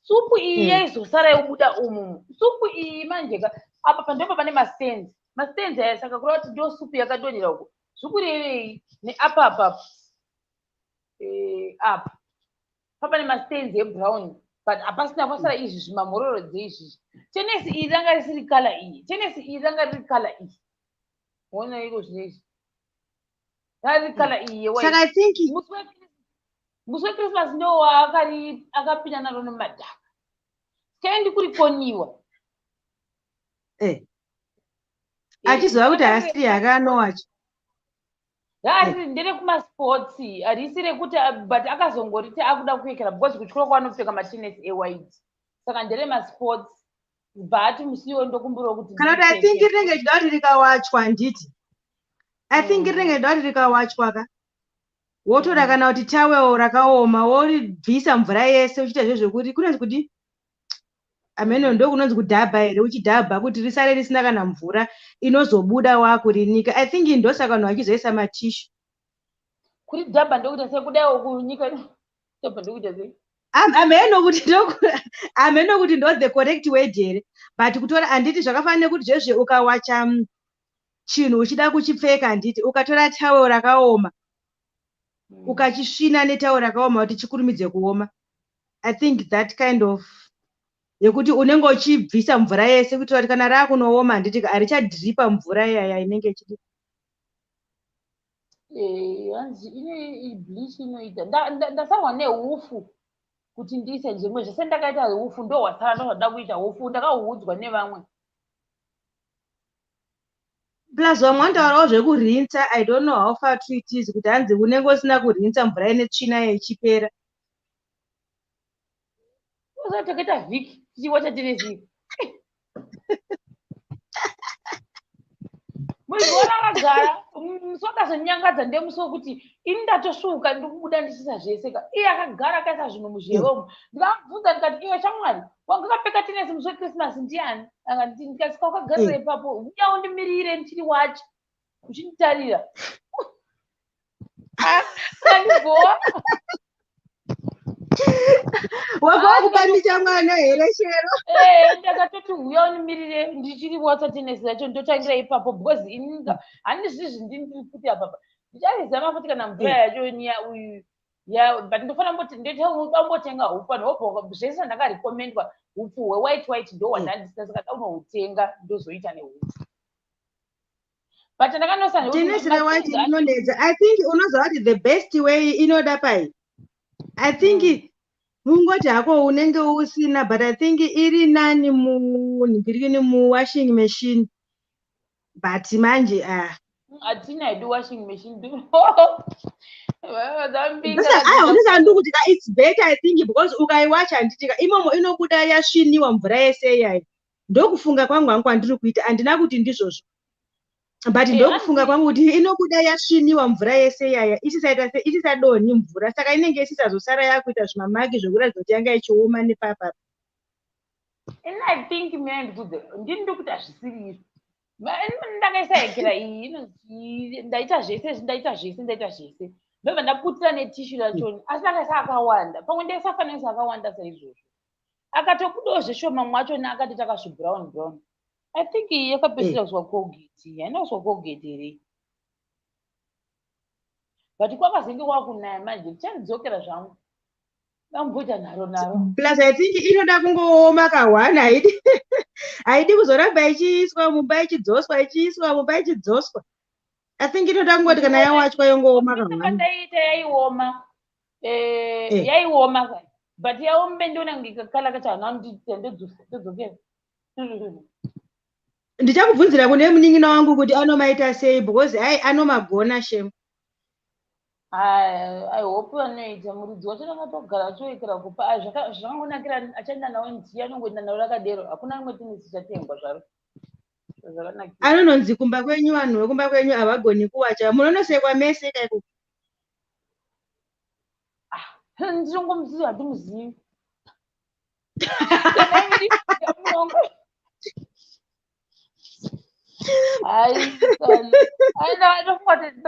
supu iyi yaizosara yobuda umu. Supu iyi manje ka apa pandopa pane mastenzi aya, saka kureva kuti ndo supu yakadonhera uko. Zvikurevei neapa apapo apa papane mastenzi ebrown, but hapasina pasara izvi zvimamhororodze izvizvi. Tenesi iyi ranga risiri kala iyi, tenesi iyi ranga riri kala iyi. Ona iko zvinezvi rari kala iyi yewhite. Saka I think musi weChristmas ndo akapinda naro nemadhaka. Kaendi kurikoniwa. Achizova kuti hasiri yakanowacho. Rari ndere kumasports, harisi rekuti but akazongoriti akuda kupfekera because kutyora kwaanopfeka matenesi ewhite. Saka ndere masports but musiwo ndokumbura kuti kana kuti I think rinenge chida kuti rikawachwa nditi. I think rinenge chida kuti rikawachwa ka. Wotora kana kuti towel rakaoma woribvisa mvura yese uchiita zvezvekuti kunonzi kuti ameno ndo kunonzi kudhabha here, uchidhabha kuti risare risina kana mvura inozobuda wakurinika. I think ndosaka vanhu vachizoisa matishu. Kuri dhabha ndokuita sei kudaiwo kunyika dhabha ndokuita sei? Ameno kuti ndo the correct word here, but kutora handiti zvakafanira kuti zvezve ukawacha chinhu uchida kuchipfeka handiti ukatora towel rakaoma ukachisvina netowel rakaoma kuti chikurumidze kuoma. I think that kind of yekuti unenge uchibvisa mvura yese kuitira kuti kana raakunooma handiti harichadhiripa mvura iyaya inenge ichidi. hanzi ine bleach inoita ndasarwa nehufu kuti ndiise zvimwe zvese ndakaita hufu ndo hwasara ndozvada kuita hufu ndakahuudzwa nevamwe. plus vamwe vantaurawo zvekurinza. I don't know how far true it is kuti hanzi unenge usina kurinza mvura ine tsvina ichipera. Takaita vhiki tichiwacha tine vhiki muizvona akagara musi wakazonyangadza ndemusi wekuti ini ndatosvuka ndikubuda ndisisa zvese ka iye akagara akaisa zvinhu muzheromo. Ndikamubvunza ndikati iwe shamwari wanga wakapfeka tenesi musi wekrisimasi ndiani? Ndikasika wakagarira ipapo uya undimirire ndichiri wacho uchinditarira andibhoa wakakupanisha mwana here shero. ndakatoti uya unimirire ndichiri watsa tenesi yacho ndotangira ipapo because ini handii zvizvi ndiri kuti apapa ndicharizama futi kana mvura yacho niya uyu but ndofana ndambotenga hufu anhu zvese ndakarekomendwa hufu hwewhite ndo hwandandisina saka daunohutenga ndozoita nehufu but tenesi rewhite inonetsa. I think unoziva kuti the best way inoda pai. I think mungoti hako unenge usina, but I think iri nani munhingirikini muwashing machine. But manje hatina hedu washing machine ndisandi kuti it's better I think because ukaiwacha handitika imomo inobuda yasviniwa mvura yese iyayi. Ndokufunga kwangu hangu kwandiri kuita handina kuti ndizvozvo, but ndokufunga kwangu kuti inobuda yasviniwa mvura yese iyaya isisadonhi mvura, saka inenge isisazosara yakuita zvimamagi zvekuratidza kuti yanga ichioma nepapapa. And I think ndini ndikuti hazvisiri ndakaisayekera iyi inonzi ndaita zvese ndobva ndaputira netishu rachoni asi akaisa akawanda pamwe ndaisafanisa akawanda saizvozvo akatobudawo zveshoma mwachoni akati takazvibrown. I think iyi yakapedzisira kuswa Colgate haina kuswa Colgate here but kwakazenge kwakunaya manje tichandidzokera zvangu ndamboita nharo plus I think inoda kungooma kahwana haidi kuzoramba ichiiswa mumba ichidzoswa ichiiswa mumba ichidzoswa. I think inoda kungoti kana yawachwa yongooma kahwana. Ndaita yaioma kai but yaombe ndiona ngikakala kati ndodzokera. Ndichakubvunzira kune munin'ina wangu kuti anomaita sei because anomagona shemu. I hope anoita muridzi wacho akatogara achiwekera kupa zvakangonakira achaenda nawo ndiye anongoenda nawo rakadero hakuna rimwe tenesi chatengwa zvaro zvakanakira. Anononzi kumba kwenyu vanhu vekumba kwenyu havagoni kuwacha munonosekwa mese kaiku. Ndinongomuziva handimuzivi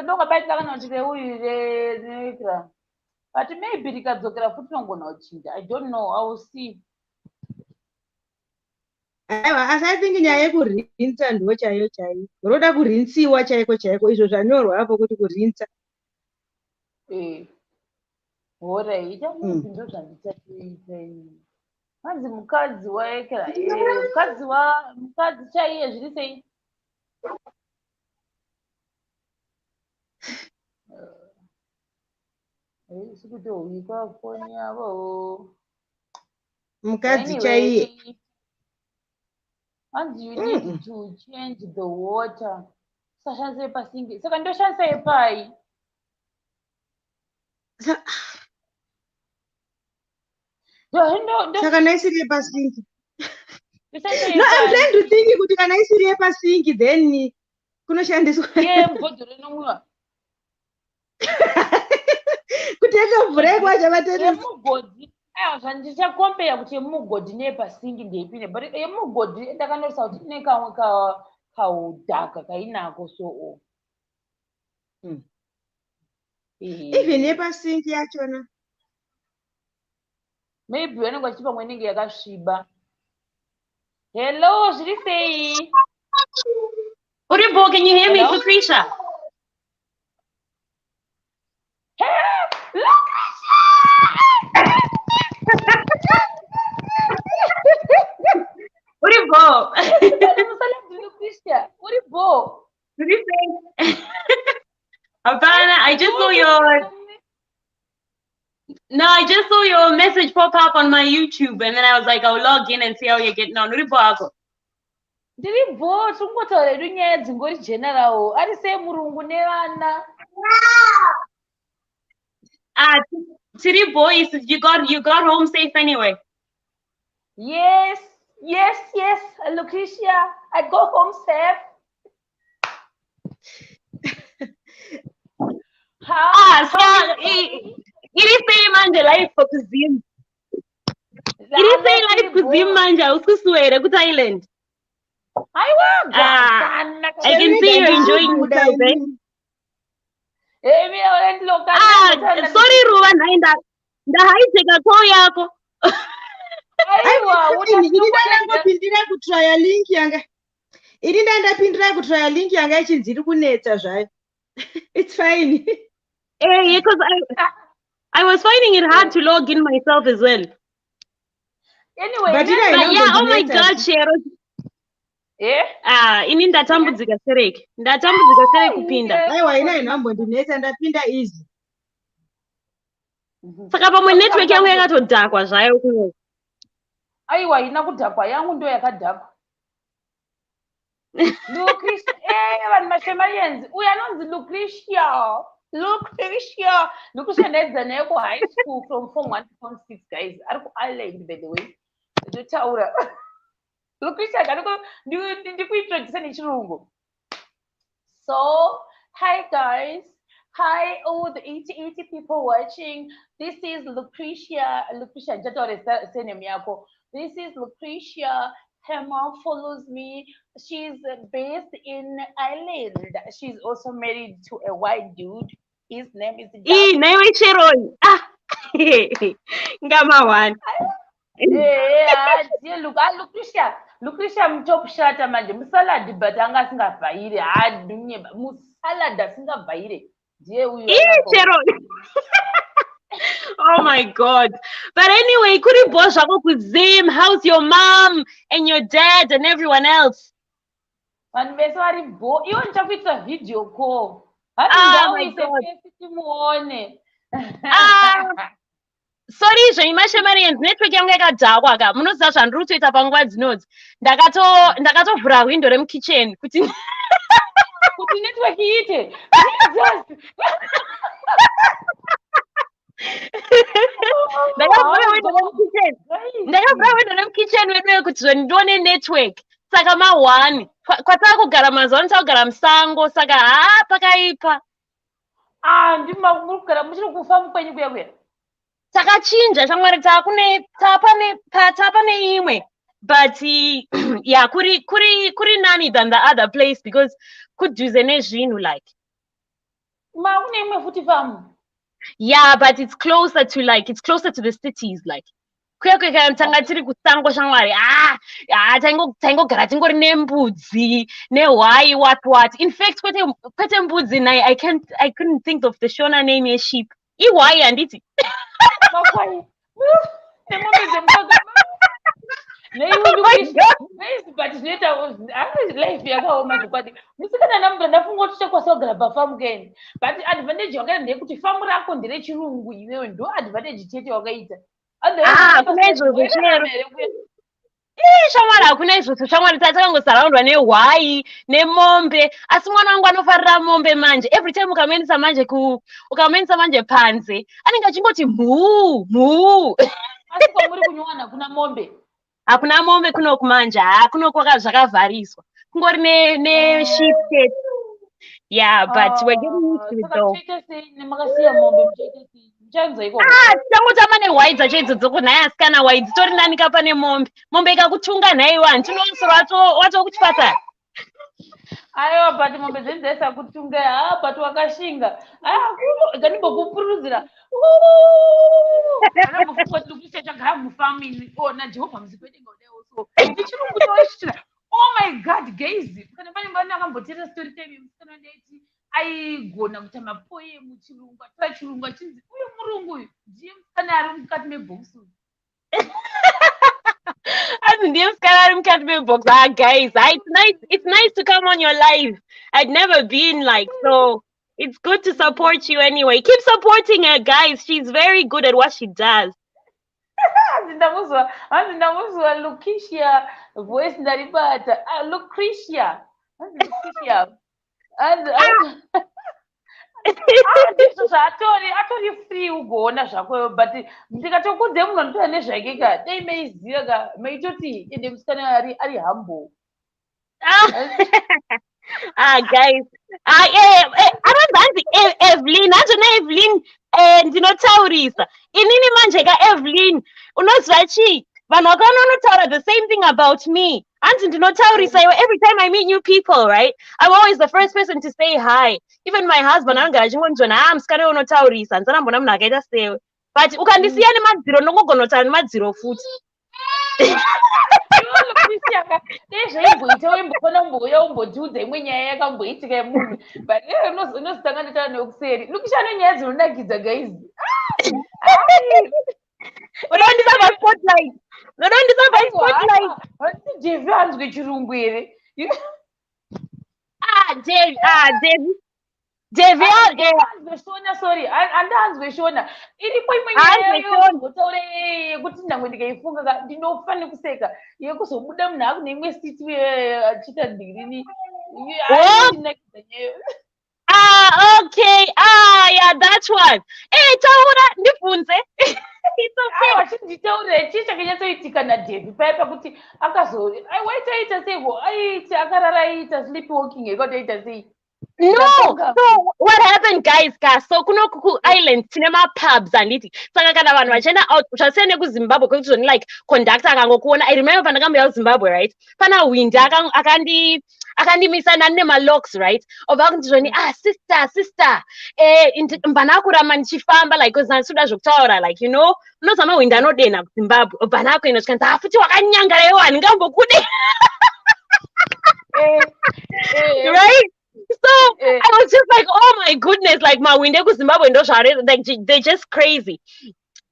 ndongabaitira kana kuti reuyu rinoitira but maybe rikadzokera futi nongona kuchinja. I don't know, I will see. Aiwa asi I think nyaya yekurinza ndo chaiyo roda kurinsiwa chaiko izvo zvanyorwa hapo kuti kurinza. Alright, ndo zvandichatita hanzi mukadzi waekera mukadzi chaiye zviri sei sikutohwika foni yavo mukadzi chaiye hanzi you need to change the water usashandise pasingi saka ndoshandisa yepai saka naisiri yepasingi. No, I'm trying to think kuti kana isiri yepasingi then kunoshandiswa yemubhodhoro inomwiwa kuti yakavhura ikwacha yemugodhi. Zvandichakombeya kuti yemugodhi neyepasingi ndeipinde but yemugodhi ndakanotsa kuti ine kamwe kaudhaka kainako so even yepasingi yachona maybe vanenge vachipa mwe inenge yakasviba. Hello, zviri sei? Uribo, can you hear me, Lucretia? Uribo. Lucretia, Uribo. Zviri sei? Havana, I just saw your message pop up on my YouTube, and then I was like, I'll log in and see how you're getting on. Uripo ako. Ndiri bo tungotaura hedu nyaya dzingori general ari semurungu nevana. Tiri boys, you got home safe anyway. Yes, Lucretia, I go home safe. Iri say manje life for kuzim. Iri say life kuzim manje uskuswere ku Thailand. I can see you're enjoying yourself, eh? Sorry Ruva naenda ndahaiteka call yako. Ndapindira kutrial link yanga. Ndapindira kutrial link yanga ichinzi iri kunetsa zvayo. It's fine. Because I was finding it hard to log in myself as well. Anyway, but yeah, oh my God, Shero. Ini ndatambudzika sereke kupinda. Aiwa ina inambondinetsa ndapinda easy. Saka pamwe network yangu yakatodhakwa zvayo kuno. Aiwa ina kudhakwa yangu ndo yakadhakwa. Lucretia, vanhu mashemarians, uyu anonzi Lucretia ndaidza naye kuhigh school from form 1 to form 6 guys. Ari kuIreland by the way. Ndotaura. Lucretia ndikuintroduce nechirungu. So, hi guys. Hi all the 80 people watching. This is Lucretia. Ndataura surname yako. This is Lucretia. Her mom follows me. She's based in Ireland. She's also married to a white dude. His name is Ngama one. Look, Lucretia mtop shata manje musalad but anga singabhaire adunye musalad asingabhaire ndiye uyu Oh my God. But anyway, kuri boss wako kuzim, how's your mom and your dad and everyone else? Vanhu vese vari bo iwo ndichakuitira video call. Timuone. Sorry zvaimashamarians network yangu yakadhakwa ka munoziva zvandiri kutoita panguva dzinodzi ndakatovhura windo remukitchen kuti network iite. ndakavhura windo remukitchen weduwe kuti ndione network saka ma1 kwatakugara mazuva nditakugara musango saka pakaipa. Muri kugara muchiri kufamba kwenyu kuya takachinja shamwari tapane imwe but yeah kuri nani than the other place because kudhuze nezvinhu like makune imwe futi famu. Yeah, but it's closer to the cities like kuya tanga tiri kusango shamwari taingogara tingori nembudzi nehwai what in fact kwete mbudzi nai I couldn't think of the Shona name yesheep ihwai handiti life yakaoma zvokwadi musikana namuda ndafunga kuti tichakwasogara pafamu keni but advantage wakaita ndeyekuti famu rako nderechirungu iwewe ndo advantage chete wakaita. Kuna izvozvo chero shamwari hakuna izvozvo shamwari takangosaraundwa nehwai nemombe asi mwana wangu anofarira mombe manje every time ukamenisa manje panze anenge achingoti mhuu. Asi kwamuri kunywana kuna mombe? Hakuna mombe kunoku manje kunoku zvakavhariswa kungori nesheep cat. Yeah, but we're getting used to it though. Makasiya mombe mchanza iko. Tangotama nehwai dzacho idzodzo kunhaya asikana hwai dzitori nani kapa mombe ikakutunga nhaiwa ndinomusoro wato kuchipatara. Aiwa but mombe dzenzaisa kutunga but wakashinga ganimbokupurudzira anabofunga kuti Lucretia chagara mufamini ona Jehovha muzikwedenga udayo so ndichirungu toishitira. Oh my God guys, kana pane vanhu vakambotera story time yemusikana ndaiti aigona kuita mapoemu chirungu atora chirungu achinzi uyu murungu uyu ndiye musikana ari mukati mebhokisi uyu. As in the box, guys, it's nice to come on your live. I'd never been like so. It's good to support you anyway. Keep supporting her, guys. She's very good at what she does. hanzi ndamuzwa Lucretia voice ndaribata. Lucretia. Hanzi Lucretia. Ndizvo zvatori free ugoona zvakoyo, but ndikatokudze munhu anotora nezvake ka dai meiziva ka meitoti ende musikana ari humble. Guys, aranzi Evelyn, anzvona Evelyn, ndinotaurisa inini manje ka Evelyn, unoziva chii, vanhu vakaona unotaura the same thing about me. Anzi ndinotaurisa iwe, every time I meet new people, right, I'm always the first person to say hi. Even my husband anogara achingonzvona musikana unotaurisa, handisana munhu akaita sewe, but ukandisiya nemadziro ndongogona kutaura nemadziro futi. Nezvaimboita waimbofana umbouya umbotiudza imwe nyaya yakamboitika yemunhu, but unozotanga ndataura newekuseri. Lucretia nenyaya dzinonakidza guys. Unoondisa paspotlight. Jevi hanzwe chirungu here. Devi Shona, sorry, handanzwe Shona. Iripo imwe nyaya yekuzotaura yekuti ndango ndikaifunga ndinofa nekuseka yekuzobuda munhu aku neimwe city achiita dhigirini. Okay. Yeah, that one. Hey, taura ndibvunze. It's okay. Wachinditaurira chii chakanyatsoitika naDevi paya pakuti waitaita seiko aiti akarara aita sleepwalking ekatoita sei. No, so what happened, guys? So kuno island cinema pubs anditi. Saka kana vanhu vachienda out zvasiyana kuZimbabwe kwekuti zvoni like conductor akangokuona. I remember pandakamboya kuZimbabwe, right? Pana windi akandimisa nani nemalocks, right? Obva kuti zvoni sister mbanakurama ndichifamba like cause ndasuda zvokutaura like you know unozama windi anodena kuZimbabwe. Obva nakuenda zvikanzi futi wakanyangara iwo handingambokude. Right? So I was just like, oh my goodness, like my window Zimbabwe like they're just crazy.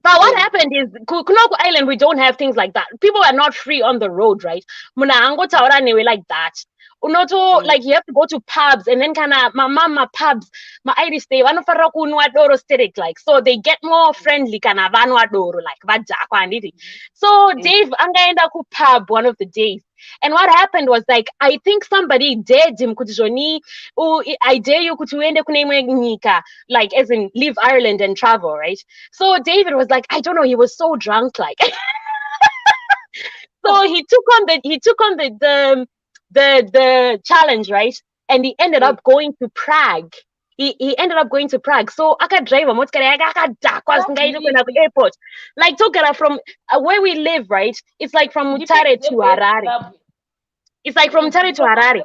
But what happened is Kunoko Island, we don't have things like that. People are not free on the road, right? Muna ango taura newe like that. Unoto like you have to go to pubs and then kana mama pubs ma Irish stay vanofarira kunwa doro sterek like so they get more friendly kana vanwa doro like vajakwa anditi. So Dave angaenda ku pub one of the days. And what happened was like I think somebody dared him kuti zvoni I dare you kuti uende kune imwe nyika like as in leave Ireland and travel, right? So David was like I don't know, he was so drunk like so he took on the challenge, right? And he ended up going to Prague. He ended up going to Prague. So akadriva motikari akadhakwa singaiti kuenda ku airport. Like togara from where we live, right? It's like from Mutare to Harare. It's like from Mutare to Harare.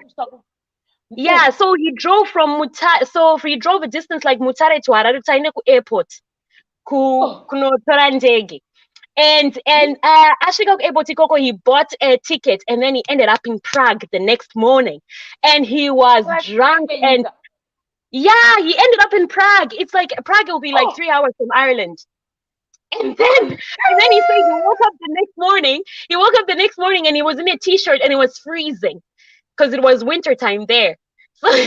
Yeah, so he drove from Mutare. So he drove a distance like Mutare to Harare to ku airport. Kunotora ndege. And Ashika airport Koko, he bought a ticket and then he ended up in Prague the next morning. And he was drunk and yeah, he ended up in Prague. It's like Prague will be like 3 hours from Ireland. And then he said he woke up the next morning. He woke up the next morning and he was in a t-shirt and it was freezing because it was winter time there. So, so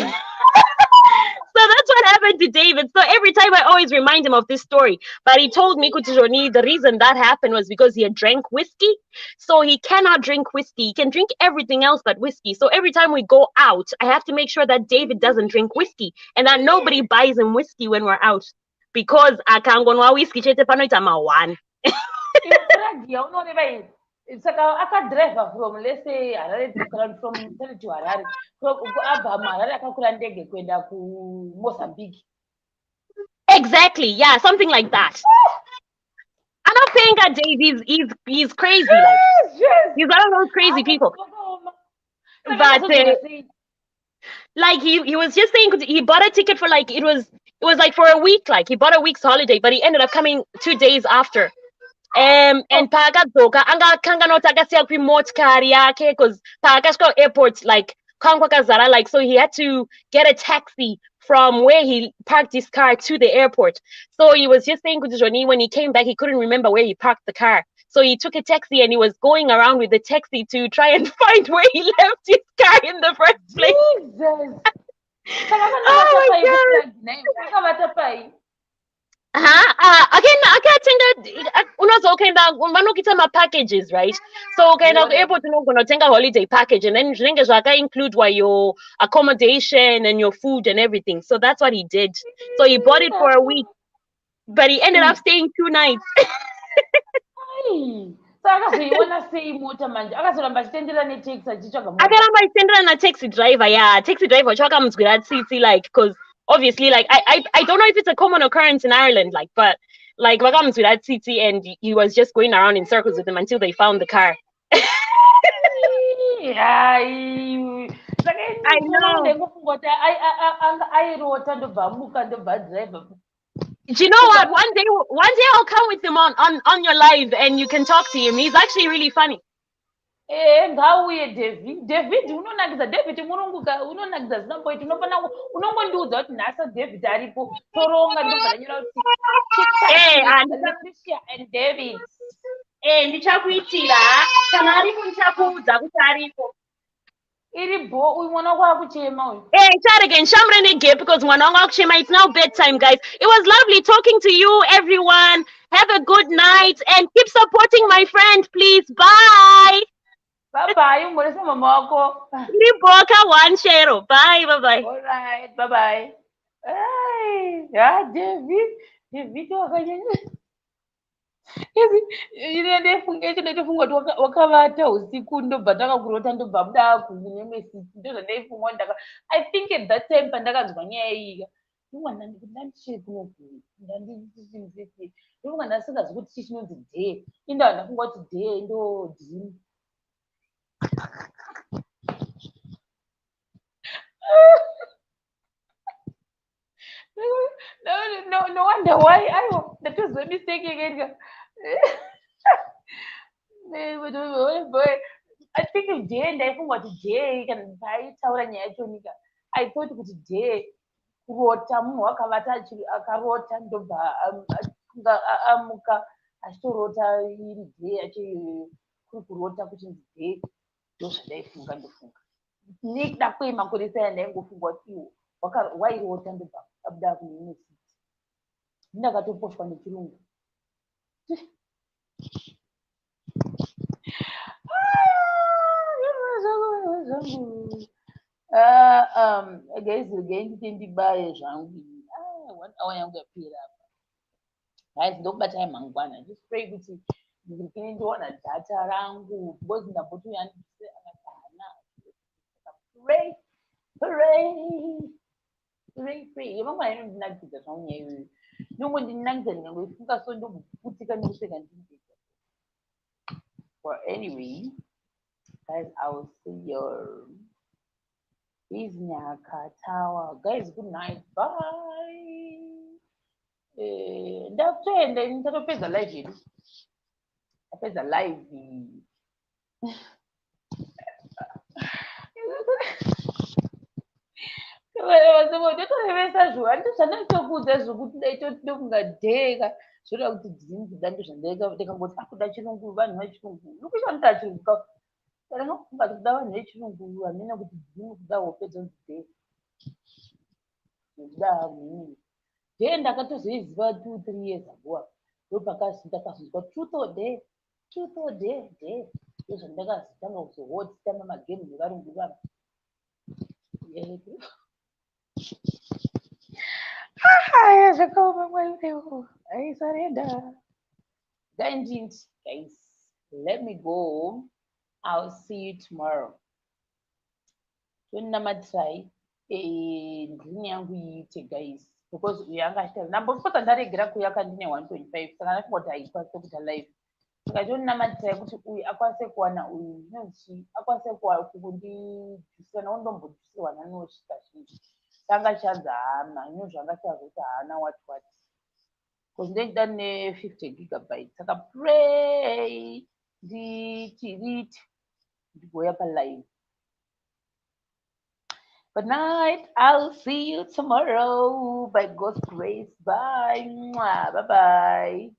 that's what happened to David. So every time I always remind him of this story. But he told me, Kutijoni, the reason that happened was because he had drank whiskey. So he cannot drink whiskey. He can drink everything else but whiskey. So every time we go out, I have to make sure that David doesn't drink whiskey and that nobody buys him whiskey when we're out. Because akangonwa whiskey chete panoita mawan. Saka akadriva from let's say Harare from Mutare to Harare. Abva Harare akakura ndege kuenda ku Mozambique. Exactly, yeah, something like that. I'm not saying that Dave he's crazy, like Yes. he's one of those crazy people. But like he was just saying he bought a ticket for like it was like for a week, like he bought a week's holiday, but he ended up coming 2 days after. And pakadzoka anga kanganoti akasiya kupi motikari yake because paakasvika airport like kwanga kwakazara like so he had to get a taxi from where he parked his car to the airport. So he was just saying kuti Johnny when he came back he couldn't remember where he parked the car. So he took a taxi and he was going around with the taxi to try and find where he left his car in the first place. Jesus. Saka Oh akanobata my pai god. kuPrague naye akabata pai. Again, akatenga unozokuenda vanokuita mapackages, right? So ukaenda kuairport unogonotenga holiday package, and then zvinenge zvakainclude your accommodation and your food and everything. So that's what he did. So he bought it for a week, but he ended up staying 2 nights. Ai. Saka akazoiwana sei mota manje? Akazoramba achitenderera netaxi achitsvaga mota. Akaramba achitendera na-taxi driver, yeah. Taxi driver chakamudzwira tsitsi, like, because obviously, like, I don't know if it's a common occurrence in Ireland, like, but like vakamudzwira tsitsi, and he was just going around in circles with them until they found the car. Hai. Saka I ndinoona know. ndaingofunga kuti anga airota ndobva amuka ndobva driver. Do you know what? One day I'll come with him on your live, and you can talk to him. He's actually really funny. Ngauye David unonakidza David murunguka unonakidza zinomboita unongondiudza kuti nhasi David aripo toronga ndobva ndanyora kuti Patricia and David. Ndichakuitira kana aripo ndichakuudza kuti aripo. Iribo uyu mwana wako akuchema uyu. Again, Shamrene gay because it's now bedtime, guys. It was lovely talking to you, everyone. Have a good night and keep supporting my friend, please. Bye. Bye-bye. Umbolesa mama wako. Riboka one share. Bye. Bye-bye. All right. Bye-bye. Hey, yeah, David wakanyanya. Ndefunga kuti wakavata usiku ndobva takakurota ndobva muda kunemesiti ndozvandaifungwa I think at that time pandakanzwa nyaya iyi ndandishiri kunobvii ndandisii ndofunga ndasingazi kuti chii chinonzi dhee indaa ndafunga kuti dhee ndo dhini. No wonder why that was a mistake again. I think of day and I forgot day can buy tower and yachonica. I thought it was day kurota munhu wakavata akarota ndobva amuka achitorota iri day achikuri kurota kuchinzi day ndozvandaifunga ndofunga nekuda kwemakore saya ndaingofunga kuti iwo wairota ndobva abuda kuneimesiti ndakatoposhwa nechirungu. Guys, again ndibaye zvangu 1 hour yangu yapera apa. Guys, ndokubata mangwana. Just pray kuti ndikini ndiona data rangu because ndamboti akatana. Pray. Yamangwana inondinakidza zvangu nyaya iyoyo. Ndinongondinakidza ndingangoifunga so ndokuputika ndikuseka ndinzeka. Well, anyway, guys, I will see you. Is Nyaka Tower. Guys, good night. Bye. Ndakutenda ndingatopedza live yedu. Apedza live. Ndotorevesa zvo handizvandaitokudza zvokuti daitofungadheka zvoda kuti dzinkuda ndozvandikangoti akuda chirungu vanhu vechirungu ndokuchanita chirungu ndakanga kuda vanhu vechirungu hamena kuti dzinokuda hope dzonzi ndokuda mhini dhee ndakatozoiziva 2-3 years ago ndopakazondakazonzwa truth or dare ndozvandakazotanga kuzohotitamba magemu nevarungu vava. I surrender. Guys, let me go. I'll see you tomorrow. Don't try ndini yangu iite guys because uyangashita nambopota ndaregera kuyaka ndine 1.5 saka ndafungoti haikwanise kuita live saka ndoninamatira kuti uyu akwanise kuwana uyu zvinonzi akwanise kundijusira naundombojusirwa nanosvika zhinji tanga chanza hana ino zvangachazoti hana what because ndenda ne 50 gigabytes saka pray ndichiriti ndigoya palive. Good night. I'll see you tomorrow by God's grace. Bye. Bye-bye.